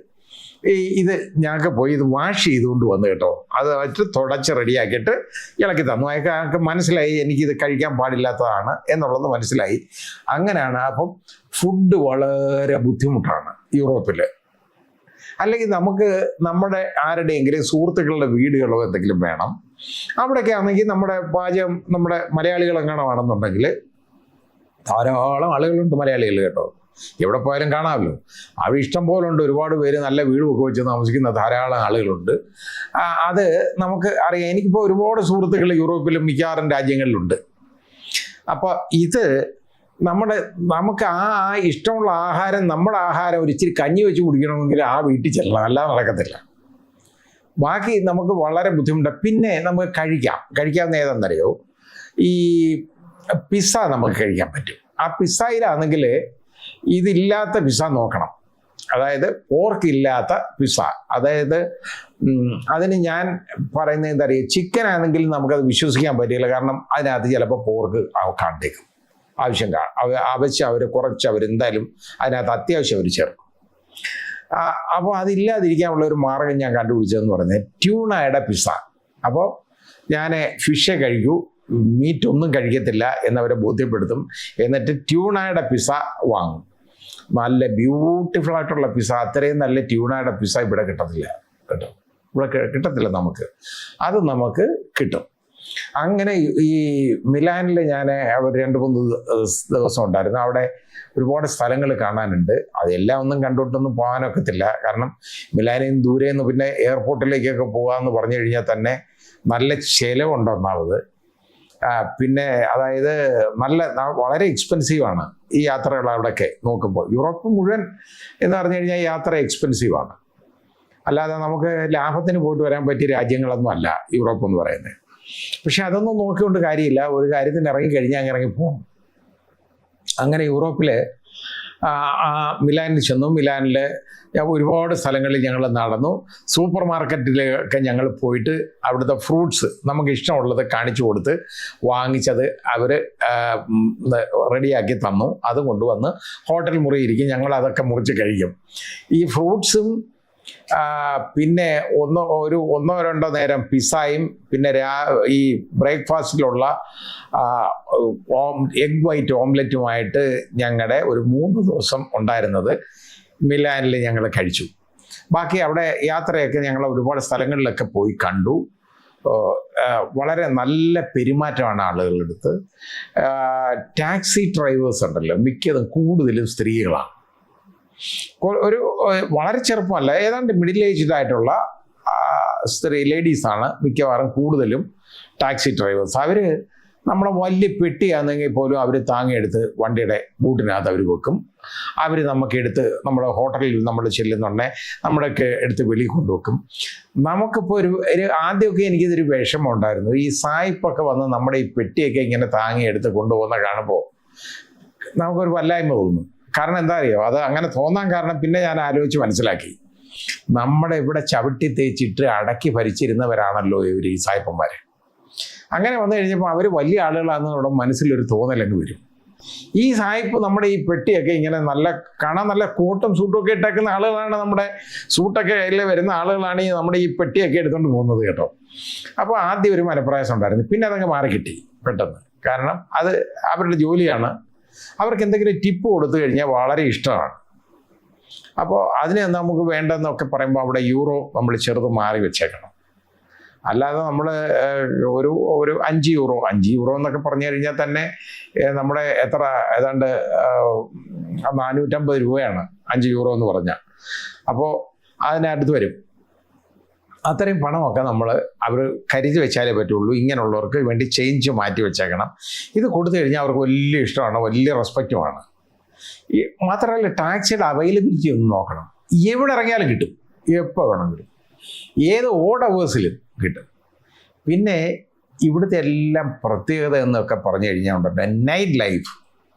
ഇത് ഞങ്ങൾക്ക് പോയി ഇത് വാഷ് ചെയ്തുകൊണ്ട് വന്നു കേട്ടോ. അത് വെച്ച് തുടച്ച് റെഡിയാക്കിയിട്ട് ഇളക്കി തന്നു. അയാൾക്ക് മനസ്സിലായി എനിക്കിത് കഴിക്കാൻ പാടില്ലാത്തതാണ് എന്നുള്ളത് മനസ്സിലായി. അങ്ങനെയാണ്. അപ്പം ഫുഡ് വളരെ ബുദ്ധിമുട്ടാണ് യൂറോപ്പിൽ. അല്ലെങ്കിൽ നമുക്ക് നമ്മുടെ ആരുടെയെങ്കിലും സുഹൃത്തുക്കളുടെ വീടുകളോ എന്തെങ്കിലും വേണം. അവിടെയൊക്കെ ആണെങ്കിൽ നമ്മുടെ പാചകം നമ്മുടെ മലയാളികൾ എങ്ങനെയാണെന്നുണ്ടെങ്കിൽ ധാരാളം ആളുകളുണ്ട് മലയാളികൾ കേട്ടോ. എവിടെ പോയാലും കാണാമല്ലോ. അവിടെ ഇഷ്ടം പോലെ ഉണ്ട്, ഒരുപാട് പേര് നല്ല വീടുമൊക്കെ വെച്ച് താമസിക്കുന്ന ധാരാളം ആളുകളുണ്ട്. അത് നമുക്ക് അറിയാം. എനിക്കിപ്പോൾ ഒരുപാട് സുഹൃത്തുക്കൾ യൂറോപ്പിലും മിക്കവാറും രാജ്യങ്ങളിലുണ്ട്. അപ്പോൾ ഇത് നമുക്ക് ആ ഇഷ്ടമുള്ള ആഹാരം, നമ്മുടെ ആഹാരം ഒരു ഇച്ചിരി കഞ്ഞി വെച്ച് കുടിക്കണമെങ്കിൽ ആ വീട്ടിൽ ചെല്ലണം, അല്ലാതെ നടക്കത്തില്ല. ബാക്കി നമുക്ക് വളരെ ബുദ്ധിമുട്ടാണ്. പിന്നെ നമുക്ക് കഴിക്കാവുന്ന ഏതെന്നറിയോ, ഈ പിസ്സ നമുക്ക് കഴിക്കാൻ പറ്റും. ആ പിസ്സയിലാണെങ്കിൽ ഇതില്ലാത്ത പിസ്സ നോക്കണം, അതായത് പോർക്ക് ഇല്ലാത്ത പിസ്സ. അതായത് അതിന് ഞാൻ പറയുന്നത് എന്താ പറയുക, ചിക്കൻ ആണെങ്കിൽ നമുക്കത് വിശ്വസിക്കാൻ പറ്റില്ല. കാരണം അതിനകത്ത് ചിലപ്പോൾ പോർക്ക് കണ്ടേക്കും, ആവശ്യം അവരെന്തായാലും അതിനകത്ത് അത്യാവശ്യം അവർ ചേർക്കും. അപ്പോൾ അതില്ലാതിരിക്കാനുള്ള ഒരു മാർഗം ഞാൻ കണ്ടുപിടിച്ചതെന്ന് പറഞ്ഞാൽ ട്യൂണയുടെ പിസ്സ. അപ്പോൾ ഞാൻ ഫിഷേ കഴിക്കൂ, മീറ്റ് ഒന്നും കഴിക്കത്തില്ല എന്നവരെ ബോധ്യപ്പെടുത്തും. എന്നിട്ട് ട്യൂണയുടെ പിസ്സ വാങ്ങും. നല്ല ബ്യൂട്ടിഫുൾ ആയിട്ടുള്ള പിസ്സ. അത്രയും നല്ല ട്യൂണയുടെ പിസ്സ ഇവിടെ കിട്ടത്തില്ല കേട്ടോ, ഇവിടെ കിട്ടത്തില്ല നമുക്ക്. അത് നമുക്ക് കിട്ടും. അങ്ങനെ ഈ മിലാനിൽ ഞാൻ 2-3 ദിവസം ഉണ്ടായിരുന്നു. അവിടെ ഒരുപാട് സ്ഥലങ്ങൾ കാണാനുണ്ട്. അതെല്ലാം ഒന്നും കണ്ടുകൊണ്ടൊന്നും പോകാനൊക്കത്തില്ല. കാരണം മിലാനിൽ നിന്ന് ദൂരെ നിന്ന് പിന്നെ എയർപോർട്ടിലേക്കൊക്കെ പോകാമെന്ന് പറഞ്ഞു കഴിഞ്ഞാൽ തന്നെ നല്ല ചിലവുണ്ടൊന്നാമത്. പിന്നെ അതായത് വളരെ എക്സ്പെൻസീവാണ് ഈ യാത്രകൾ. അവിടെയൊക്കെ നോക്കുമ്പോൾ യൂറോപ്പ് മുഴുവൻ എന്ന് പറഞ്ഞു കഴിഞ്ഞാൽ യാത്ര എക്സ്പെൻസീവാണ്. അല്ലാതെ നമുക്ക് ലാഭത്തിന് പോയിട്ട് വരാൻ പറ്റിയ രാജ്യങ്ങളൊന്നും അല്ല യൂറോപ്പ് എന്ന് പറയുന്നത്. പക്ഷെ അതൊന്നും നോക്കിക്കൊണ്ട് കാര്യമില്ല. ഒരു കാര്യത്തിന് ഇറങ്ങിക്കഴിഞ്ഞാൽ ഇറങ്ങിപ്പോകും. അങ്ങനെ യൂറോപ്പിൽ മിലാനിൽ ചെന്നു. മിലാനിൽ ഒരുപാട് സ്ഥലങ്ങളിൽ ഞങ്ങൾ നടന്നു. സൂപ്പർ മാർക്കറ്റിലൊക്കെ ഞങ്ങൾ പോയിട്ട് അവിടുത്തെ ഫ്രൂട്ട്സ് നമുക്ക് ഇഷ്ടമുള്ളത് കാണിച്ചു കൊടുത്ത് വാങ്ങിച്ചത് അവർ റെഡിയാക്കി തന്നു. അത് കൊണ്ടുവന്ന് ഹോട്ടൽ മുറി ഇരിക്കും, ഞങ്ങൾ അതൊക്കെ മുറിച്ച് കഴിക്കും. ഈ ഫ്രൂട്ട്സും പിന്നെ ഒന്നോ രണ്ടോ നേരം പിസ്സയും പിന്നെ ഈ ബ്രേക്ക്ഫാസ്റ്റിലുള്ള എഗ് വൈറ്റ് ഓംലെറ്റുമായിട്ട് ഞങ്ങളുടെ ഒരു 3 ദിവസം ഉണ്ടായിരുന്നത് മിലാനിൽ ഞങ്ങൾ കഴിച്ചു. ബാക്കി അവിടെ യാത്രയൊക്കെ ഞങ്ങൾ ഒരുപാട് സ്ഥലങ്ങളിലൊക്കെ പോയി കണ്ടു. വളരെ നല്ല പെരുമാറ്റമാണ് ആളുകളുടെ അടുത്ത്. ടാക്സി ഡ്രൈവേഴ്സ് ഉണ്ടല്ലോ, മിക്കതും കൂടുതലും സ്ത്രീകളാണ്. ഒരു വളരെ ചെറുപ്പമല്ല, ഏതാണ്ട് മിഡിൽ ഏജ്ഡ് ആയിട്ടുള്ള ലേഡീസാണ് മിക്കവാറും കൂടുതലും ടാക്സി ഡ്രൈവേഴ്സ്. അവർ നമ്മളെ വലിയ പെട്ടിയാണെങ്കിൽ പോലും അവർ താങ്ങിയെടുത്ത് വണ്ടിയുടെ ബൂട്ടിനകത്ത് അവർ വെക്കും. അവർ നമുക്കെടുത്ത് നമ്മുടെ ഹോട്ടലിൽ നമ്മൾ ചെല്ലുന്നുണ്ടെങ്കിൽ നമ്മുടെയൊക്കെ എടുത്ത് വെളിയിൽ കൊണ്ടുവെക്കും. നമുക്കിപ്പോൾ ഒരു ആദ്യമൊക്കെ എനിക്കിതൊരു വിഷമം ഉണ്ടായിരുന്നു. ഈ സായിപ്പൊക്കെ വന്ന് നമ്മുടെ ഈ പെട്ടിയൊക്കെ ഇങ്ങനെ താങ്ങിയെടുത്ത് കൊണ്ടുപോകുന്ന കാണുമ്പോൾ നമുക്കൊരു വല്ലായ്മ തോന്നും. കാരണം എന്താ അറിയോ, അത് അങ്ങനെ തോന്നാൻ കാരണം പിന്നെ ഞാൻ ആലോചിച്ച് മനസ്സിലാക്കി, നമ്മുടെ ഇവിടെ ചവിട്ടി തേച്ചിട്ട് അടക്കി ഭരിച്ചിരുന്നവരാണല്ലോ ഇവർ ഈ സായിപ്പന്മാർ. അങ്ങനെ വന്നു കഴിഞ്ഞപ്പോൾ അവർ വലിയ ആളുകളാണെന്നുള്ള മനസ്സിലൊരു തോന്നലങ്ങ് വരും. ഈ സായിപ്പ് നമ്മുടെ ഈ പെട്ടിയൊക്കെ ഇങ്ങനെ കാണാൻ നല്ല കോട്ടും സൂട്ടും ഒക്കെ ഇട്ടേക്കുന്ന ആളുകളാണ്, നമ്മുടെ സൂട്ടൊക്കെ കയ്യിൽ വരുന്ന ആളുകളാണ് ഈ നമ്മുടെ ഈ പെട്ടിയൊക്കെ എടുത്തുകൊണ്ട് പോകുന്നത് കേട്ടോ. അപ്പോൾ ആദ്യം ഒരു മനപ്രയാസം ഉണ്ടായിരുന്നു, പിന്നെ അതങ്ങ് മാറി കിട്ടി പെട്ടെന്ന്. കാരണം അത് അവരുടെ ജോലിയാണ്. അവർക്ക് എന്തെങ്കിലും ടിപ്പ് കൊടുത്തു കഴിഞ്ഞാൽ വളരെ ഇഷ്ടമാണ്. അപ്പോൾ അതിന് നമുക്ക് വേണ്ടെന്നൊക്കെ പറയുമ്പോൾ അവിടെ യൂറോ നമ്മൾ ചെറുത് മാറി വെച്ചേക്കണം. അല്ലാതെ നമ്മൾ ഒരു 5 യൂറോ എന്നൊക്കെ പറഞ്ഞു കഴിഞ്ഞാൽ തന്നെ നമ്മുടെ ഏതാണ്ട് 450 രൂപയാണ് 5 യൂറോ എന്ന് പറഞ്ഞാൽ. അപ്പോൾ അതിനടുത്ത് വരും. അത്രയും പണമൊക്കെ അവർ കരുതി വെച്ചാലേ പറ്റുള്ളൂ. ഇങ്ങനെയുള്ളവർക്ക് വേണ്ടി ചേഞ്ച് മാറ്റി വെച്ചേക്കണം. ഇത് കൊടുത്തു കഴിഞ്ഞാൽ അവർക്ക് വലിയ ഇഷ്ടമാണ്, വലിയ റെസ്പെക്റ്റുമാണ്. മാത്രമല്ല ടാക്സിയുടെ അവൈലബിലിറ്റി ഒന്ന് നോക്കണം. എവിടെ ഇറങ്ങിയാലും കിട്ടും, എപ്പോൾ വേണമെങ്കിലും, ഏത് ഓഡ് അവേഴ്സിലും കിട്ടും. പിന്നെ ഇവിടുത്തെ എല്ലാം പ്രത്യേകത എന്നൊക്കെ പറഞ്ഞു കഴിഞ്ഞാൽ ഉണ്ടല്ലോ, നൈറ്റ് ലൈഫ്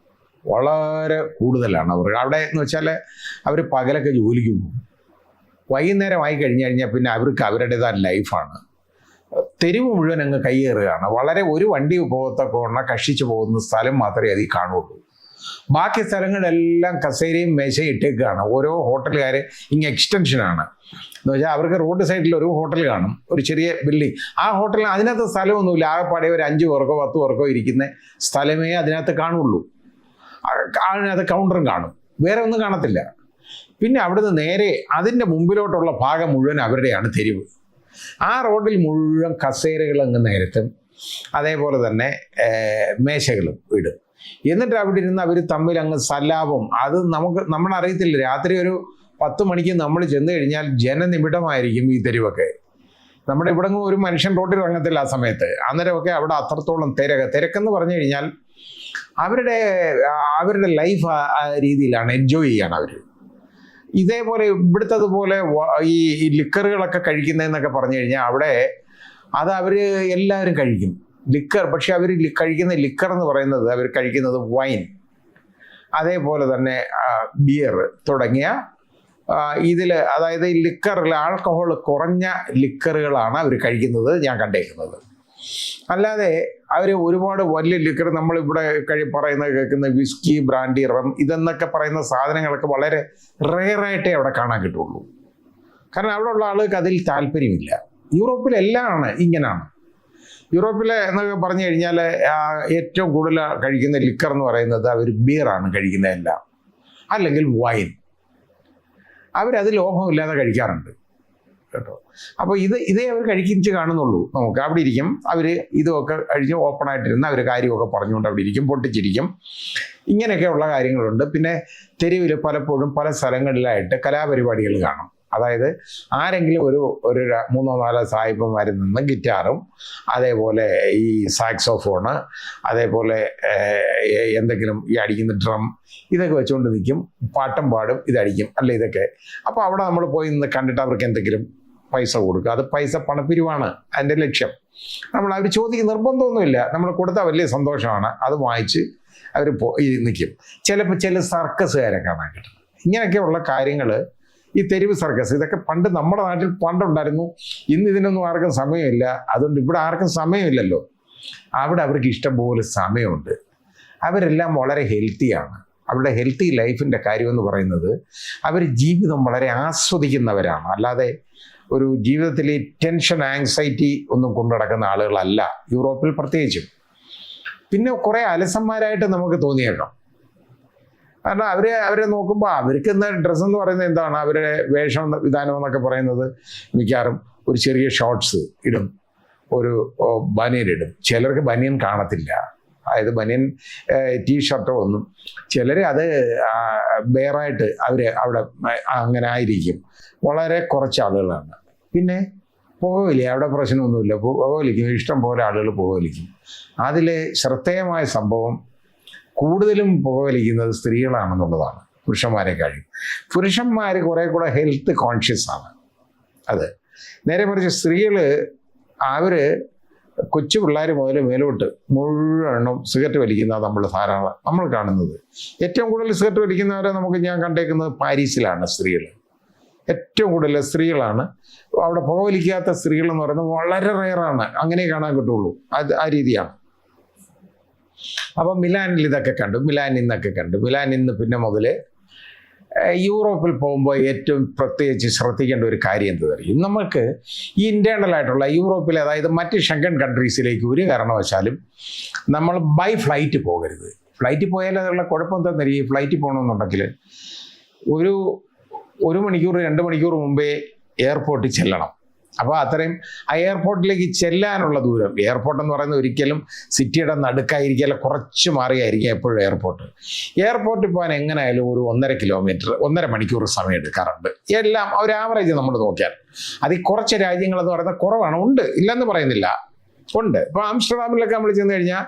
വളരെ കൂടുതലാണ്. അവിടെ എന്ന് വെച്ചാൽ അവർ പകലൊക്കെ ജോലിക്ക് പോകും, വൈകുന്നേരമായി കഴിഞ്ഞാൽ പിന്നെ അവർക്ക് അവരുടേതായ ലൈഫാണ്. തെരുവ് മുഴുവൻ അങ്ങ് കയ്യേറുകയാണ്. ഒരു വണ്ടി പോകത്തൊക്കെ കഷിച്ചു പോകുന്ന സ്ഥലം മാത്രമേ അതിൽ കാണുള്ളൂ. ബാക്കി സ്ഥലങ്ങളെല്ലാം കസേരയും മേശയും ഇട്ടേക്കാണ്. ഓരോ ഹോട്ടലുകാർ ഇങ്ങനെ എക്സ്റ്റൻഷനാണ് എന്ന് വെച്ചാൽ അവർക്ക് റോഡ് സൈഡിൽ ഒരു ഹോട്ടൽ കാണും, ഒരു ചെറിയ ബിൽഡിംഗ്. ആ ഹോട്ടലിന് അതിനകത്ത് സ്ഥലമൊന്നുമില്ല. ആകെപ്പാടെ ഒരു 5 പേർക്കോ 10 പേർക്കോ ഇരിക്കുന്ന സ്ഥലമേ അതിനകത്ത് കാണുള്ളൂ. അതിനകത്ത് കൗണ്ടറും കാണും, വേറെ ഒന്നും കാണത്തില്ല. പിന്നെ അവിടുന്ന് നേരെ അതിൻ്റെ മുമ്പിലോട്ടുള്ള ഭാഗം മുഴുവൻ അവരുടെയാണ് തെരുവ്. ആ റോഡിൽ മുഴുവൻ കസേരകൾ അങ്ങ് നിരത്തും, അതേപോലെ തന്നെ മേശകളും ഇടും. എന്നിട്ട് അവിടെ ഇരുന്ന് അവർ തമ്മിൽ അങ്ങ് സല്ലാപം. അത് നമ്മളറിയത്തില്ല. രാത്രി ഒരു 10 മണിക്ക് നമ്മൾ ചെന്ന് കഴിഞ്ഞാൽ ജനനിബിഡമായിരിക്കും ഈ തെരുവൊക്കെ. നമ്മുടെ ഇവിടെ ഒരു മനുഷ്യൻ റോഡിൽ ഇറങ്ങത്തില്ല ആ സമയത്ത്. അന്നേരമൊക്കെ അവിടെ അത്രത്തോളം തിരക്കെന്ന് പറഞ്ഞു കഴിഞ്ഞാൽ അവരുടെ ലൈഫ് ആ രീതിയിലാണ്, എൻജോയ് ചെയ്യാണ് അവർ. ഇതേപോലെ ഇവിടുത്തതുപോലെ ഈ ലിക്കറുകളൊക്കെ കഴിക്കുന്നതെന്നൊക്കെ പറഞ്ഞു കഴിഞ്ഞാൽ അവിടെ അവർ എല്ലാവരും കഴിക്കും ലിക്കർ. പക്ഷെ അവർ കഴിക്കുന്ന ലിക്കർ എന്ന് പറയുന്നത്, അവർ കഴിക്കുന്നത് വൈൻ, അതേപോലെ തന്നെ ബിയർ തുടങ്ങിയ അതായത് ഈ ലിക്കറിൽ ആൽക്കഹോൾ കുറഞ്ഞ ലിക്കറുകളാണ് അവർ കഴിക്കുന്നത് ഞാൻ കണ്ടേക്കുന്നത്. അല്ലാതെ അവർ ഒരുപാട് വലിയ ലിക്കർ നമ്മളിവിടെ കേൾക്കുന്ന വിസ്കി, ബ്രാൻഡി, റം ഇതെന്നൊക്കെ പറയുന്ന സാധനങ്ങളൊക്കെ വളരെ റെയറായിട്ടേ അവിടെ കാണാൻ കിട്ടുള്ളൂ. കാരണം അവിടെ ഉള്ള ആൾക്ക് അതിൽ താല്പര്യമില്ല. യൂറോപ്പിലെല്ലാം ഇങ്ങനെയാണ്. യൂറോപ്പിലെ എന്നൊക്കെ പറഞ്ഞു കഴിഞ്ഞാൽ ഏറ്റവും കൂടുതൽ കഴിക്കുന്ന ലിക്കർ എന്ന് പറയുന്നത് അവർ ബിയറാണ് കഴിക്കുന്നതെല്ലാം, അല്ലെങ്കിൽ വൈൻ. അവരത് ലോഹമില്ലാതെ കഴിക്കാറുണ്ട് കേട്ടോ. അപ്പോൾ ഇതേ അവർ കഴിക്കിച്ച് കാണുന്നുള്ളൂ. നമുക്ക് അവിടെ ഇരിക്കും, അവർ ഇതൊക്കെ കഴിച്ച് ഓപ്പണായിട്ടിരുന്ന് അവർ കാര്യമൊക്കെ പറഞ്ഞുകൊണ്ട് അവിടെ ഇരിക്കും, പൊട്ടിച്ചിരിക്കും. ഇങ്ങനെയൊക്കെയുള്ള കാര്യങ്ങളുണ്ട്. പിന്നെ തെരുവിൽ പലപ്പോഴും പല സ്ഥലങ്ങളിലായിട്ട് കലാപരിപാടികൾ കാണും. അതായത് ആരെങ്കിലും ഒരു 3-4 സായിപ്പന്മാരിൽ നിന്ന് ഗിറ്റാറും, അതേപോലെ ഈ സാക്സോഫോണ്, അതേപോലെ എന്തെങ്കിലും ഈ അടിക്കുന്ന ഡ്രം, ഇതൊക്കെ വെച്ചുകൊണ്ട് നിൽക്കും, പാട്ടും പാടും, ഇതടിക്കും അല്ല ഇതൊക്കെ. അപ്പോൾ അവിടെ നമ്മൾ പോയി നിന്ന് കണ്ടിട്ട് അവർക്ക് എന്തെങ്കിലും പൈസ കൊടുക്കുക. അത് പൈസ പണപ്പിരിവാണ് അതിൻ്റെ ലക്ഷ്യം. അവർ ചോദിക്കുന്ന നിർബന്ധമൊന്നുമില്ല, നമ്മൾ കൊടുത്താൽ വലിയ സന്തോഷമാണ്. അത് വാങ്ങിച്ച് അവർ നിൽക്കും. ചിലപ്പോൾ ചില സർക്കസുകാരെ കാണാൻ കിട്ടും. ഇങ്ങനെയൊക്കെയുള്ള കാര്യങ്ങൾ, ഈ തെരുവ് സർക്കസ്, ഇതൊക്കെ പണ്ട് നമ്മുടെ നാട്ടിൽ പണ്ടുണ്ടായിരുന്നു. ഇന്ന് ഇതിനൊന്നും ആർക്കും സമയമില്ല. അതുകൊണ്ട് ഇവിടെ ആർക്കും സമയമില്ലല്ലോ. അവിടെ അവർക്ക് ഇഷ്ടംപോലെ സമയമുണ്ട്. അവരെല്ലാം വളരെ ഹെൽത്തിയാണ്. അവരുടെ ഹെൽത്തി ലൈഫിൻ്റെ കാര്യമെന്ന് പറയുന്നത് അവർ ജീവിതം വളരെ ആസ്വദിക്കുന്നവരാണ്. അല്ലാതെ ഒരു ജീവിതത്തിൽ ഈ ടെൻഷൻ, ആങ്സൈറ്റി ഒന്നും കൊണ്ടു നടക്കുന്ന ആളുകളല്ല യൂറോപ്പിൽ പ്രത്യേകിച്ചും. പിന്നെ കുറേ അലസന്മാരായിട്ട് നമുക്ക് തോന്നിയേക്കാം. കാരണം അവരെ നോക്കുമ്പോൾ അവർക്ക് ഇന്ന് ഡ്രസ്സ് എന്ന് പറയുന്നത് എന്താണ്, അവരുടെ വേഷം വിധാനം എന്നൊക്കെ പറയുന്നത് മിക്കവാറും ഒരു ചെറിയ ഷോർട്ട്സ് ഇടും, ഒരു ബനിയൻ ഇടും. ചിലർക്ക് ബനിയൻ കാണത്തില്ല, അതായത് ബനിയൻ ടീഷർട്ടോ ഒന്നും. ചിലർ അത് ബെയറായിട്ട് അവിടെ അങ്ങനെ ആയിരിക്കും. വളരെ കുറച്ച് ആളുകളാണ്. പിന്നെ പുകവലി, അവിടെ പ്രശ്നമൊന്നുമില്ല, പുകവലിക്കും, ഇഷ്ടം പോലെ ആളുകൾ പുകവലിക്കും. അതിൽ ശ്രദ്ധേയമായ സംഭവം, കൂടുതലും പുകവലിക്കുന്നത് സ്ത്രീകളാണെന്നുള്ളതാണ് പുരുഷന്മാരെക്കാളും. പുരുഷന്മാർ കുറേ കൂടെ ഹെൽത്ത് കോൺഷ്യസ് ആണ്. അത് നേരെ മറിച്ച് സ്ത്രീകൾ അവർ കൊച്ചു പിള്ളേർ മുതൽ മേലോട്ട് മുഴുവൻ സിഗരറ്റ് വലിക്കുന്നത് നമ്മൾ കാണുന്നത്. ഏറ്റവും കൂടുതൽ സിഗരറ്റ് വലിക്കുന്നവരെ ഞാൻ കണ്ടേക്കുന്നത് പാരീസിലാണ്. സ്ത്രീകൾ ഏറ്റവും കൂടുതൽ സ്ത്രീകളാണ്. അവിടെ പുകവലിക്കാത്ത സ്ത്രീകൾ എന്ന് പറയുന്നത് വളരെ റെയറാണ്. അങ്ങനെ കാണാൻ കിട്ടുള്ളൂ. ആ രീതിയാണ്. അപ്പം മിലാനിൽ ഇതൊക്കെ കണ്ടു, മിലാനിൽ നിന്ന് പിന്നെ മുതൽ യൂറോപ്പിൽ പോകുമ്പോൾ ഏറ്റവും പ്രത്യേകിച്ച് ശ്രദ്ധിക്കേണ്ട ഒരു കാര്യം എന്ത് പറയും, നമുക്ക് ഈ ഇൻറ്റേർണലായിട്ടുള്ള യൂറോപ്പിലെ, അതായത് മറ്റ് ഷെങ്കൻ കൺട്രീസിലേക്ക് ഒരു കാരണവശാലും നമ്മൾ ബൈ ഫ്ലൈറ്റ് പോകരുത്. ഫ്ലൈറ്റിൽ പോയാൽ അതിനുള്ള കുഴപ്പം എന്താണെന്നറിയും. ഫ്ലൈറ്റിൽ പോകണമെന്നുണ്ടെങ്കിൽ ഒരു മണിക്കൂർ 2 മണിക്കൂർ മുമ്പേ എയർപോർട്ടിൽ ചെല്ലണം. അപ്പോൾ അത്രയും ആ എയർപോർട്ടിലേക്ക് ചെല്ലാനുള്ള ദൂരം, എയർപോർട്ട് എന്ന് പറയുന്നത് ഒരിക്കലും സിറ്റിയുടെ നടുക്കായിരിക്കില്ല, കുറച്ച് മാറിയായിരിക്കും എപ്പോഴും എയർപോർട്ടിൽ പോകാൻ എങ്ങനെയായാലും ഒരു 1.5 കിലോമീറ്റർ 1.5 മണിക്കൂർ സമയം എടുക്കാറുണ്ട്. എല്ലാം ഒരു ആവറേജ് നമ്മൾ നോക്കിയാൽ. അതിൽ കുറച്ച് രാജ്യങ്ങളെന്ന് പറയുന്നത് കുറവാണ്, ഉണ്ട്, ഇല്ലെന്ന് പറയുന്നില്ല, ഉണ്ട്. ഇപ്പോൾ ആംസ്റ്റർഡാമിലൊക്കെ നമ്മൾ ചെന്ന് കഴിഞ്ഞാൽ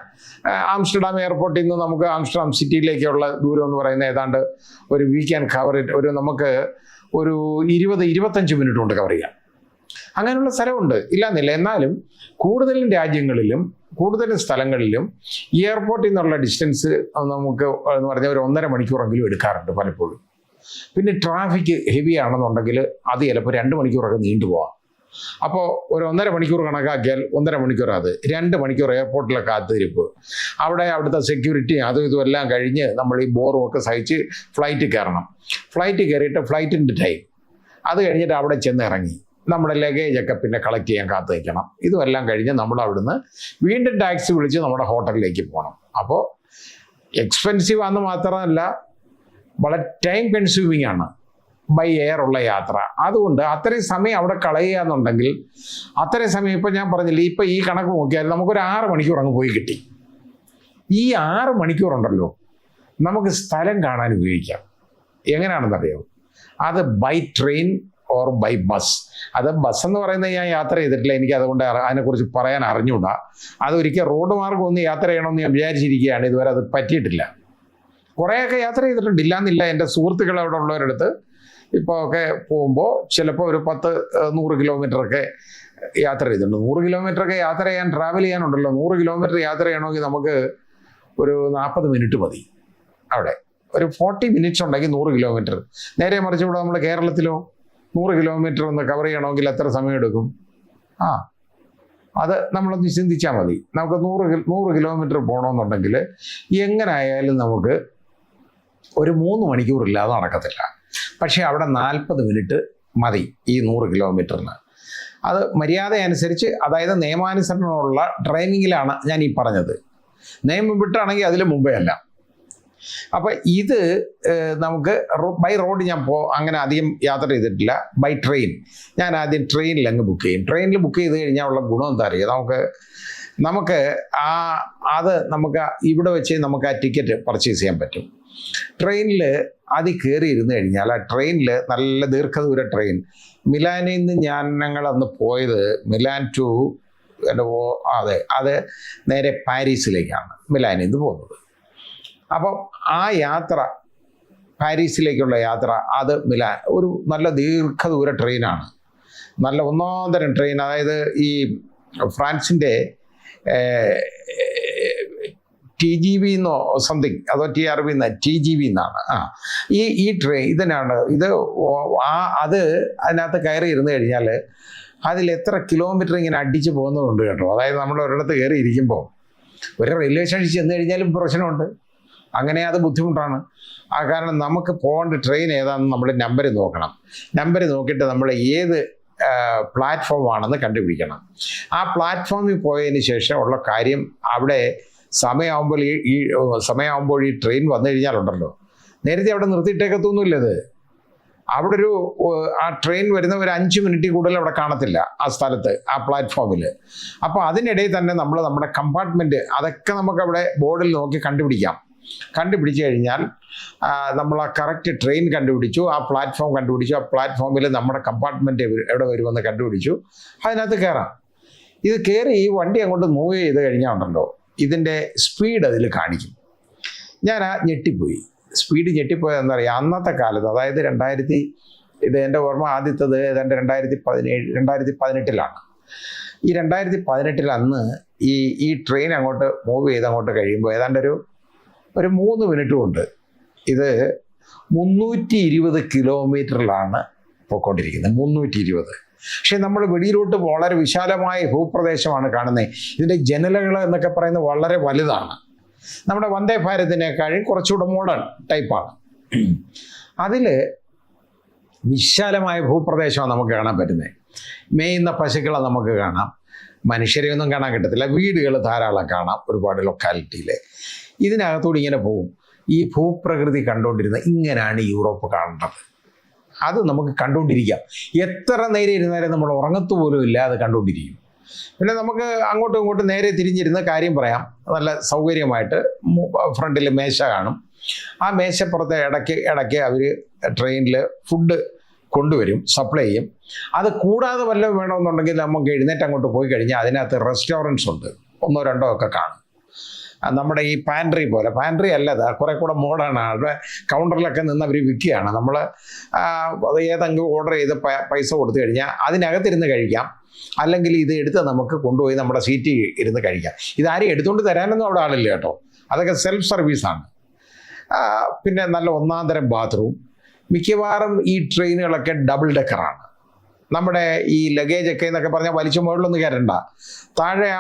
ആംസ്റ്റർഡാം എയർപോർട്ടിൽ നിന്ന് നമുക്ക് ആംസ്റ്റർഡാം സിറ്റിയിലേക്കുള്ള ദൂരം എന്ന് പറയുന്നത് ഏതാണ്ട് ഒരു വീക്കെൻഡ് കവർ നമുക്ക് ഒരു 20-25 മിനിറ്റ് കൊണ്ട് കവർ ചെയ്യാം. അങ്ങനെയുള്ള സ്ഥലമുണ്ട്, ഇല്ലാന്നില്ല. എന്നാലും കൂടുതലും രാജ്യങ്ങളിലും കൂടുതലും സ്ഥലങ്ങളിലും എയർപോർട്ടിൽ നിന്നുള്ള ഡിസ്റ്റൻസ് നമുക്ക് എന്ന് പറഞ്ഞാൽ ഒരു 1.5 മണിക്കൂറെങ്കിലും എടുക്കാറുണ്ട് പലപ്പോഴും. പിന്നെ ട്രാഫിക് ഹെവി ആണെന്നുണ്ടെങ്കിൽ അത് ചിലപ്പോൾ 2 മണിക്കൂറൊക്കെ നീണ്ടുപോകാം. അപ്പോൾ ഒരു 1.5 മണിക്കൂർ കണക്കാക്കിയാൽ 1.5 മണിക്കൂർ, അത് 2 മണിക്കൂർ എയർപോർട്ടിലെ കാത്തിരിപ്പ്. അവിടുത്തെ സെക്യൂരിറ്റി അതും ഇതും എല്ലാം കഴിഞ്ഞ് നമ്മൾ ഈ ബോറും ഒക്കെ സഹിച്ച് ഫ്ലൈറ്റ് കയറണം. ഫ്ലൈറ്റ് കയറിയിട്ട് ഫ്ലൈറ്റിൻ്റെ ടൈം, അത് കഴിഞ്ഞിട്ട് അവിടെ ചെന്ന് ഇറങ്ങി നമ്മുടെ ലഗേജൊക്കെ പിന്നെ കളക്ട് ചെയ്യാൻ കാത്തു വയ്ക്കണം. ഇതുമെല്ലാം കഴിഞ്ഞ് നമ്മൾ അവിടുന്ന് വീണ്ടും ടാക്സി വിളിച്ച് നമ്മുടെ ഹോട്ടലിലേക്ക് പോകണം. അപ്പോൾ എക്സ്പെൻസീവ് ആണെന്ന് മാത്രമല്ല, വളരെ ടൈം കൺസ്യൂമിങ് ആണ് ബൈ എയർ ഉള്ള യാത്ര. അതുകൊണ്ട് അത്രയും സമയം അവിടെ കളയുക എന്നുണ്ടെങ്കിൽ അത്രയും സമയം, ഇപ്പം ഞാൻ പറഞ്ഞില്ലേ, ഇപ്പം ഈ കണക്ക് നോക്കിയാൽ നമുക്കൊരു 6 മണിക്കൂർ അങ്ങ് പോയി കിട്ടി. ഈ 6 മണിക്കൂറുണ്ടല്ലോ നമുക്ക് സ്ഥലം കാണാൻ ഉപയോഗിക്കാം. എങ്ങനെയാണെന്നറിയോ? അത് by train or by bus. അത് ബസ് എന്ന് പറയുന്നത് ഞാൻ യാത്ര ചെയ്തിട്ടില്ല, എനിക്ക് അതുകൊണ്ട് അതിനെക്കുറിച്ച് പറയാൻ അറിഞ്ഞൂടാ. അതൊരിക്കൽ റോഡ് മാർഗം ഒന്ന് യാത്ര ചെയ്യണമെന്ന് ഞാൻ വിചാരിച്ചിരിക്കുകയാണ്, ഇതുവരെ അത് പറ്റിയിട്ടില്ല. കുറേയൊക്കെ യാത്ര ചെയ്തിട്ടുണ്ട്, ഇല്ലാന്നില്ല. എൻ്റെ സുഹൃത്തുക്കൾ അവിടെ ഉള്ളവരടുത്ത് ഇപ്പോൾ ഒക്കെ പോകുമ്പോൾ ചിലപ്പോൾ ഒരു 10-100 കിലോമീറ്ററൊക്കെ യാത്ര ചെയ്തിട്ടുണ്ട്. 100 കിലോമീറ്ററൊക്കെ യാത്ര ചെയ്യാൻ, ട്രാവൽ ചെയ്യാനുണ്ടല്ലോ. 100 കിലോമീറ്റർ യാത്ര ചെയ്യണമെങ്കിൽ നമുക്ക് ഒരു 40 മിനിറ്റ് മതി. അവിടെ ഒരു 40 മിനിറ്റ്സ് ഉണ്ടെങ്കിൽ 100 കിലോമീറ്റർ. നേരെ മറിച്ച് ഇവിടെ നമ്മൾ കേരളത്തിലോ 100 കിലോമീറ്റർ ഒന്ന് കവർ ചെയ്യണമെങ്കിൽ എത്ര സമയം എടുക്കും? അത് നമ്മളൊന്ന് ചിന്തിച്ചാൽ മതി. നമുക്ക് 100 കിലോമീറ്റർ പോകണമെന്നുണ്ടെങ്കിൽ എങ്ങനെയായാലും നമുക്ക് ഒരു 3 മണിക്കൂറില്ലാതെ നടക്കത്തില്ല. പക്ഷേ അവിടെ 40 മിനിറ്റ് മതി ഈ 100 കിലോമീറ്ററിന്. അത് മര്യാദ അനുസരിച്ച്, അതായത് നിയമാനുസരണമുള്ള ഡ്രൈവിങ്ങിലാണ് ഞാൻ ഈ പറഞ്ഞത്. നിയമം വിട്ടാണെങ്കിൽ അതിൽ മുമ്പേ അല്ല. അപ്പം ഇത് നമുക്ക് ബൈ റോഡ് ഞാൻ അങ്ങനെ അധികം യാത്ര ചെയ്തിട്ടില്ല. ബൈ ട്രെയിൻ ഞാൻ ആദ്യം ട്രെയിനിൽ അങ്ങ് ബുക്ക് ചെയ്യും. ട്രെയിനിൽ ബുക്ക് ചെയ്ത് കഴിഞ്ഞാൽ ഉള്ള ഗുണം എന്താ അറിയുക? നമുക്ക് നമുക്ക് ഇവിടെ വെച്ച് നമുക്ക് ആ ടിക്കറ്റ് പർച്ചേസ് ചെയ്യാൻ പറ്റും. ട്രെയിനിൽ അതിൽ കയറി ഇരുന്ന് കഴിഞ്ഞാൽ ആ ട്രെയിനിൽ നല്ല ദീർഘദൂര ട്രെയിൻ, മിലാനിൽ നിന്ന് ഞങ്ങൾ അന്ന് പോയത് മിലാൻ ടു അത് നേരെ പാരീസിലേക്കാണ് മിലാനിൽ നിന്ന് പോകുന്നത്. അപ്പം ആ യാത്ര, പാരീസിലേക്കുള്ള യാത്ര, അത് ഒരു നല്ല ദീർഘദൂര ട്രെയിനാണ്. നല്ല ഒന്നാന്തരം ട്രെയിൻ. അതായത് ഈ ഫ്രാൻസിൻ്റെ TGV എന്നോ സംതിങ്, അതോ TRV എന്നാ, TGV എന്നാണ്. ഈ ട്രെയിൻ ഇതിനാണ് ഇത്. അതിനകത്ത് കയറി ഇരുന്ന് കഴിഞ്ഞാൽ അതിൽ എത്ര കിലോമീറ്റർ ഇങ്ങനെ അടിച്ച് പോകുന്നതുണ്ട് കേട്ടോ. അതായത് നമ്മൾ ഒരിടത്ത് കയറി ഇരിക്കുമ്പോൾ ഒരു റെയിൽവേ സ്റ്റേഷനിൽ ചെന്ന് കഴിഞ്ഞാലും പ്രശ്നമുണ്ട്. അങ്ങനെ അത് ബുദ്ധിമുട്ടാണ്. കാരണം നമുക്ക് പോകേണ്ട ട്രെയിൻ ഏതാണെന്ന് നമ്മൾ നമ്പർ നോക്കണം. നമ്പർ നോക്കിയിട്ട് നമ്മൾ ഏത് പ്ലാറ്റ്ഫോമാണെന്ന് കണ്ടുപിടിക്കണം. ആ പ്ലാറ്റ്ഫോമിൽ പോയതിന് ശേഷം ഉള്ള കാര്യം, അവിടെ സമയമാകുമ്പോൾ ഈ ട്രെയിൻ വന്നു കഴിഞ്ഞാലുണ്ടല്ലോ, നേരത്തെ അവിടെ നിർത്തിയിട്ടേക്കത്തൊന്നുമില്ലത്. അവിടെ ആ ട്രെയിൻ വരുന്ന ഒരു 5 മിനിറ്റ് കൂടുതൽ അവിടെ കാണത്തില്ല ആ സ്ഥലത്ത്, ആ പ്ലാറ്റ്ഫോമിൽ. അപ്പോൾ അതിനിടയിൽ തന്നെ നമ്മുടെ കമ്പാർട്ട്മെൻറ്റ് അതൊക്കെ നമുക്ക് അവിടെ ബോർഡിൽ നോക്കി കണ്ടുപിടിച്ച് കഴിഞ്ഞാൽ നമ്മൾ ആ കറക്റ്റ് ട്രെയിൻ കണ്ടുപിടിച്ചു, ആ പ്ലാറ്റ്ഫോം കണ്ടുപിടിച്ചു, ആ പ്ലാറ്റ്ഫോമിൽ നമ്മുടെ കമ്പാർട്ട്മെൻറ്റ് എവിടെ വരുമെന്ന് കണ്ടുപിടിച്ചു, അതിനകത്ത് കയറാം. ഇത് കയറി ഈ വണ്ടി അങ്ങോട്ട് മൂവ് ചെയ്ത് കഴിഞ്ഞാൽ ഉണ്ടല്ലോ, ഇതിൻ്റെ സ്പീഡ് അതിൽ കാണിക്കും. ഞാൻ ഞെട്ടിപ്പോയി. സ്പീഡ് ഞെട്ടിപ്പോയത് എന്താ പറയുക, അന്നത്തെ കാലത്ത്, അതായത് ഇത് എൻ്റെ ഓർമ്മ ആദ്യത്തത് ഏതാണ്ട് 2018 ഈ 2018 അന്ന് ഈ ട്രെയിൻ അങ്ങോട്ട് മൂവ് ചെയ്ത് അങ്ങോട്ട് കഴിയുമ്പോൾ ഏതാണ്ട് ഒരു 3 മിനിറ്റ് കൊണ്ട് ഇത് 320 കിലോമീറ്ററിലാണ് പോയിക്കൊണ്ടിരിക്കുന്നത്. 320. പക്ഷെ നമ്മൾ വെളിയിലോട്ട് വളരെ വിശാലമായ ഭൂപ്രദേശമാണ് കാണുന്നത്. ഇതിൻ്റെ ജനലുകൾ എന്നൊക്കെ പറയുന്നത് വളരെ വലുതാണ്. നമ്മുടെ വന്ദേ ഭാരതിനേക്കാളും കുറച്ചുകൂടെ മോഡേൺ ടൈപ്പാണ്. അതിൽ വിശാലമായ ഭൂപ്രദേശമാണ് നമുക്ക് കാണാൻ പറ്റുന്നത്. മേയുന്ന പശുക്കളെ നമുക്ക് കാണാം, മനുഷ്യരെയൊന്നും കാണാൻ കിട്ടത്തില്ല. വീടുകൾ ധാരാളം കാണാം ഒരുപാട് ലൊക്കാലിറ്റിയിൽ. ഇതിനകത്തൂടെ ഇങ്ങനെ പോകും. ഈ ഭൂപ്രകൃതി കണ്ടുകൊണ്ടിരുന്ന ഇങ്ങനെയാണ് യൂറോപ്പ് കാണേണ്ടത്. അത് നമുക്ക് കണ്ടുകൊണ്ടിരിക്കാം. എത്ര നേരെ ഇരുന്നാലും നമ്മൾ ഉറങ്ങത്തുപോലും ഇല്ല, അത് കണ്ടുകൊണ്ടിരിക്കും. പിന്നെ നമുക്ക് അങ്ങോട്ടും ഇങ്ങോട്ടും നേരെ തിരിഞ്ഞിരുന്ന കാര്യം പറയാം. നല്ല സൗകര്യമായിട്ട് ഫ്രണ്ടിൽ മേശ കാണും. ആ മേശപ്പുറത്തെ ഇടയ്ക്ക് അവർ ട്രെയിനിൽ ഫുഡ് കൊണ്ടുവരും, സപ്ലൈ ചെയ്യും. അത് കൂടാതെ വല്ലതും വേണമെന്നുണ്ടെങ്കിൽ നമുക്ക് എഴുന്നേറ്റ് അങ്ങോട്ട് പോയി കഴിഞ്ഞാൽ അതിനകത്ത് റെസ്റ്റോറൻറ്റ്സ് ഉണ്ട്, 1-2 ഒക്കെ കാണും. നമ്മുടെ ഈ പാൻട്രി പോലെ, പാൻട്രി അല്ലത്, കുറെ കൂടെ മോഡേൺ ആണ്. കൗണ്ടറിലൊക്കെ നിന്ന് അവർ വിൽക്കുകയാണ്. നമ്മൾ ഏതെങ്കിലും ഓർഡർ ചെയ്ത് പൈസ കൊടുത്തു കഴിഞ്ഞാൽ അതിനകത്തിരുന്ന് കഴിക്കാം, അല്ലെങ്കിൽ ഇത് എടുത്ത് നമുക്ക് കൊണ്ടുപോയി നമ്മുടെ സീറ്റിൽ ഇരുന്ന് കഴിക്കാം. ഇതാരും എടുത്തുകൊണ്ട് തരാനൊന്നും അവിടെ ആളില്ല കേട്ടോ, അതൊക്കെ സെൽഫ് സർവീസാണ്. പിന്നെ നല്ല ഒന്നാന്തരം ബാത്റൂം. മിക്കവാറും ഈ ട്രെയിനുകളൊക്കെ ഡബിൾ ഡെക്കറാണ്. നമ്മുടെ ഈ ലഗേജൊക്കെ എന്നൊക്കെ പറഞ്ഞാൽ വലിച്ചു മുകളിലൊന്നും കയറണ്ട, താഴെ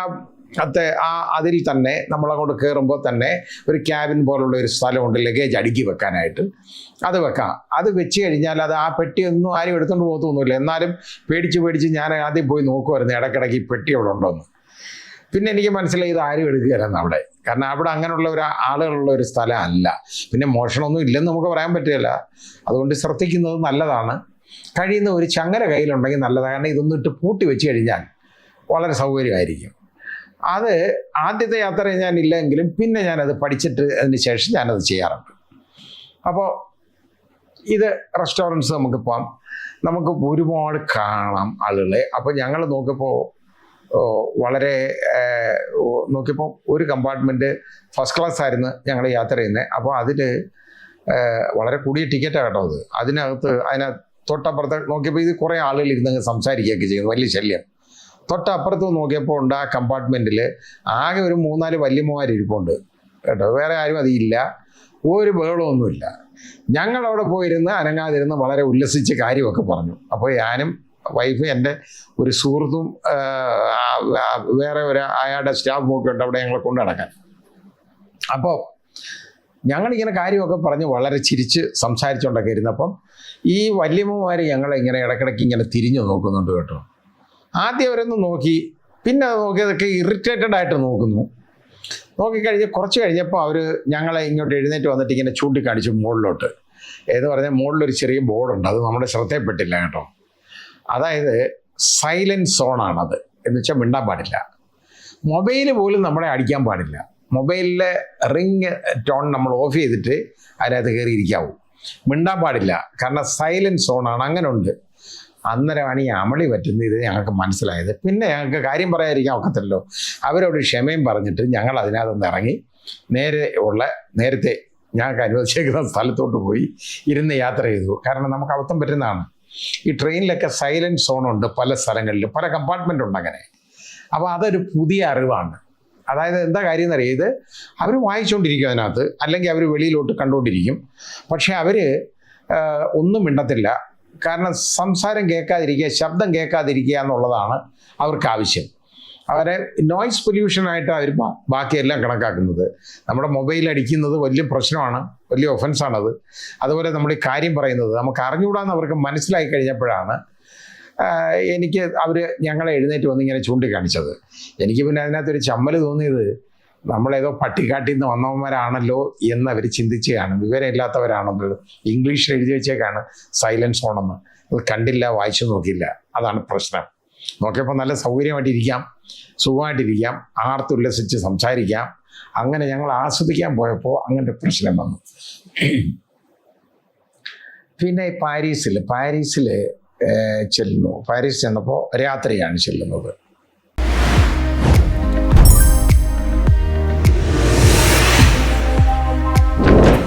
അതിൽ തന്നെ നമ്മളങ്ങോട്ട് കയറുമ്പോൾ തന്നെ ഒരു ക്യാബിൻ പോലുള്ള ഒരു സ്ഥലമുണ്ട് ലഗേജ് അടുക്കി വെക്കാനായിട്ട്. അത് വെക്കാം. അത് വെച്ച് കഴിഞ്ഞാൽ ആ പെട്ടിയൊന്നും ആരും എടുത്തുകൊണ്ട് പോകത്തൊന്നുമില്ല. എന്നാലും പേടിച്ച് ഞാൻ ആദ്യം പോയി നോക്കുമായിരുന്നു ഇടയ്ക്കിടയ്ക്ക് ഈ പെട്ടി അവിടെ ഉണ്ടോയെന്ന്. പിന്നെ എനിക്ക് മനസ്സിലായി ഇത് ആരും എടുക്കുകയല്ലെന്ന് അവിടെ. കാരണം അവിടെ അങ്ങനെയുള്ള ആളുകളുള്ള ഒരു സ്ഥലം അല്ല. പിന്നെ മോഷണമൊന്നും ഇല്ലെന്ന് നമുക്ക് പറയാൻ പറ്റില്ല. അതുകൊണ്ട് ശ്രദ്ധിക്കുന്നത് നല്ലതാണ്. കഴിയുന്ന ഒരു ചങ്ങല കയ്യിലുണ്ടെങ്കിൽ നല്ലതാണ്. കാരണം ഇതൊന്നും ഇട്ട് പൂട്ടി വെച്ച് കഴിഞ്ഞാൽ വളരെ സൗകര്യമായിരിക്കും. അത് ആദ്യത്തെ യാത്ര ഞാനില്ലെങ്കിലും പിന്നെ ഞാനത് പഠിച്ചിട്ട് അതിന് ശേഷം ഞാനത് ചെയ്യാറുണ്ട്. അപ്പോൾ ഇത് റെസ്റ്റോറൻറ്റ്സ് നമുക്ക് പോകാം, നമുക്ക് ഒരുപാട് കാണാം ആളുകളെ. അപ്പോൾ ഞങ്ങൾ നോക്കിയപ്പോൾ വളരെ നോക്കിയപ്പോൾ ഒരു കമ്പാർട്ട്മെൻറ്റ് ഫസ്റ്റ് ക്ലാസ് ആയിരുന്നു ഞങ്ങൾ യാത്ര ചെയ്യുന്നത്. അപ്പോൾ അതിൽ വളരെ കൂടിയ ടിക്കറ്റാണ് കേട്ടോ അത്. അതിനകത്ത് തൊട്ടപ്പുറത്ത് നോക്കിയപ്പോൾ ഇത് കുറേ ആളുകൾ ഇരുന്ന് സംസാരിക്കുകയൊക്കെ ചെയ്യുന്നു, വലിയ ശല്യം. തൊട്ടപ്പുറത്ത് നോക്കിയപ്പോൾ ഉണ്ട് ആ കമ്പാർട്ട്മെൻറ്റിൽ ആകെ ഒരു 3-4 വല്യമ്മമാർ ഇരിപ്പുണ്ട് കേട്ടോ, വേറെ ആരും അതില്ല, ഒരു ബഹളമൊന്നുമില്ല. ഞങ്ങളവിടെ പോയിരുന്ന് അനങ്ങാതിരുന്ന് വളരെ ഉല്ലസിച്ച് കാര്യമൊക്കെ പറഞ്ഞു. അപ്പോൾ ഞാനും വൈഫ്, എൻ്റെ ഒരു സുഹൃത്തും വേറെ അയാളുടെ സ്റ്റാഫ് ഒക്കെ ഉണ്ട് അവിടെ ഞങ്ങളെ കൊണ്ട് നടക്കാൻ. അപ്പോൾ ഞങ്ങളിങ്ങനെ കാര്യമൊക്കെ പറഞ്ഞ് വളരെ ചിരിച്ച് സംസാരിച്ചുകൊണ്ടൊക്കെ ഇരുന്നപ്പം ഈ വല്യമ്മമാർ ഞങ്ങളെ ഇങ്ങനെ ഇടയ്ക്കിടയ്ക്ക് ഇങ്ങനെ തിരിഞ്ഞു നോക്കുന്നുണ്ട് കേട്ടോ. ആദ്യം അവരൊന്ന് നോക്കി, പിന്നെ അത് നോക്കിയതൊക്കെ ഇറിറ്റേറ്റഡ് ആയിട്ട് നോക്കിക്കഴിഞ്ഞ് കുറച്ച് കഴിഞ്ഞപ്പോൾ അവർ ഞങ്ങളെ ഇങ്ങോട്ട് എഴുന്നേറ്റ് വന്നിട്ട് ഇങ്ങനെ ചൂണ്ടിക്കാണിച്ചു മുകളിലോട്ട്. എന്ന് പറഞ്ഞാൽ മുകളിലൊരു ചെറിയ ബോർഡുണ്ട്, അത് നമ്മുടെ ശ്രദ്ധയിൽപ്പെട്ടില്ല കേട്ടോ. അതായത് സൈലൻറ്റ് സോണാണത്, എന്ന് വെച്ചാൽ മിണ്ടാൻ പാടില്ല. മൊബൈൽ പോലും നമ്മളെ അടിക്കാൻ പാടില്ല. മൊബൈലിലെ റിങ് ടോൺ നമ്മൾ ഓഫ് ചെയ്തിട്ട് അതിനകത്ത് കയറിയിരിക്കാവൂ. മിണ്ടാൻ പാടില്ല, കാരണം സൈലൻറ്റ് സോണാണ്. അങ്ങനെ ഉണ്ട്. അന്നേരമാണ് ഈ അമളി പറ്റുന്നത് ഇത് ഞങ്ങൾക്ക് മനസ്സിലായത്. പിന്നെ ഞങ്ങൾക്ക് കാര്യം പറയാതിരിക്കാൻ ഒക്കത്തില്ലല്ലോ. അവരോട് ക്ഷമയും പറഞ്ഞിട്ട് ഞങ്ങൾ അതിനകത്തുനിന്ന് ഇറങ്ങി നേരത്തെ ഞങ്ങൾക്ക് അനുവദിച്ചേക്കുന്ന സ്ഥലത്തോട്ട് പോയി ഇരുന്ന് യാത്ര ചെയ്തു. കാരണം നമുക്ക് അബദ്ധം പറ്റുന്നതാണ്. ഈ ട്രെയിനിലൊക്കെ സൈലൻറ്റ് സോണുണ്ട് പല സ്ഥലങ്ങളിലും, പല കമ്പാർട്ട്മെൻ്റ് ഉണ്ട് അങ്ങനെ. അപ്പോൾ അതൊരു പുതിയ അറിവാണ്. അതായത് എന്താ കാര്യം എന്നറിയാം, ഇത് അവർ വായിച്ചുകൊണ്ടിരിക്കും അതിനകത്ത്, അല്ലെങ്കിൽ അവർ വെളിയിലോട്ട് കണ്ടുകൊണ്ടിരിക്കും. പക്ഷെ അവർ ഒന്നും മിണ്ടത്തില്ല. കാരണം സംസാരം കേൾക്കാതിരിക്കുക, ശബ്ദം കേൾക്കാതിരിക്കുക എന്നുള്ളതാണ് അവർക്ക് ആവശ്യം. അവരെ നോയ്സ് പൊല്യൂഷനായിട്ട് അവർ ബാക്കിയെല്ലാം കണക്കാക്കുന്നത്. നമ്മുടെ മൊബൈൽ അടിക്കുന്നത് വലിയ പ്രശ്നമാണ്, വലിയ ഒഫൻസാണത്. അതുപോലെ നമ്മൾ ഈ കാര്യം പറയുന്നത് നമുക്ക് അറിഞ്ഞുകൂടാന്ന് അവർക്ക് മനസ്സിലായി കഴിഞ്ഞപ്പോഴാണ് ഞങ്ങളെ എഴുന്നേറ്റ് വന്ന് ഇങ്ങനെ ചൂണ്ടിക്കാണിച്ചത്. എനിക്ക് പിന്നെ അതിനകത്തൊരു ചമ്മൽ തോന്നിയത്, നമ്മളേതോ പട്ടിക്കാട്ടിൽ നിന്ന് വന്നവന്മാരാണല്ലോ എന്ന് അവർ ചിന്തിക്കുകയാണ്. വിവരമില്ലാത്തവരാണല്ലോ. ഇംഗ്ലീഷിൽ എഴുതി വെച്ചേക്കാണ് സൈലൻസ് ഓണെന്ന്. അത് കണ്ടില്ല, വായിച്ചു നോക്കിയില്ല. അതാണ് പ്രശ്നം. നോക്കിയപ്പോൾ നല്ല സൗകര്യമായിട്ടിരിക്കാം, സുഖമായിട്ടിരിക്കാം, ആർത്തുല്ലസിച്ച് സംസാരിക്കാം. അങ്ങനെ ഞങ്ങൾ ആസ്വദിക്കാൻ പോയപ്പോൾ അങ്ങനത്തെ പ്രശ്നം വന്നു. പിന്നെ പാരീസിൽ ചെല്ലുന്നു. പാരീസ് ചെന്നപ്പോൾ രാത്രിയാണ് ചെല്ലുന്നത്.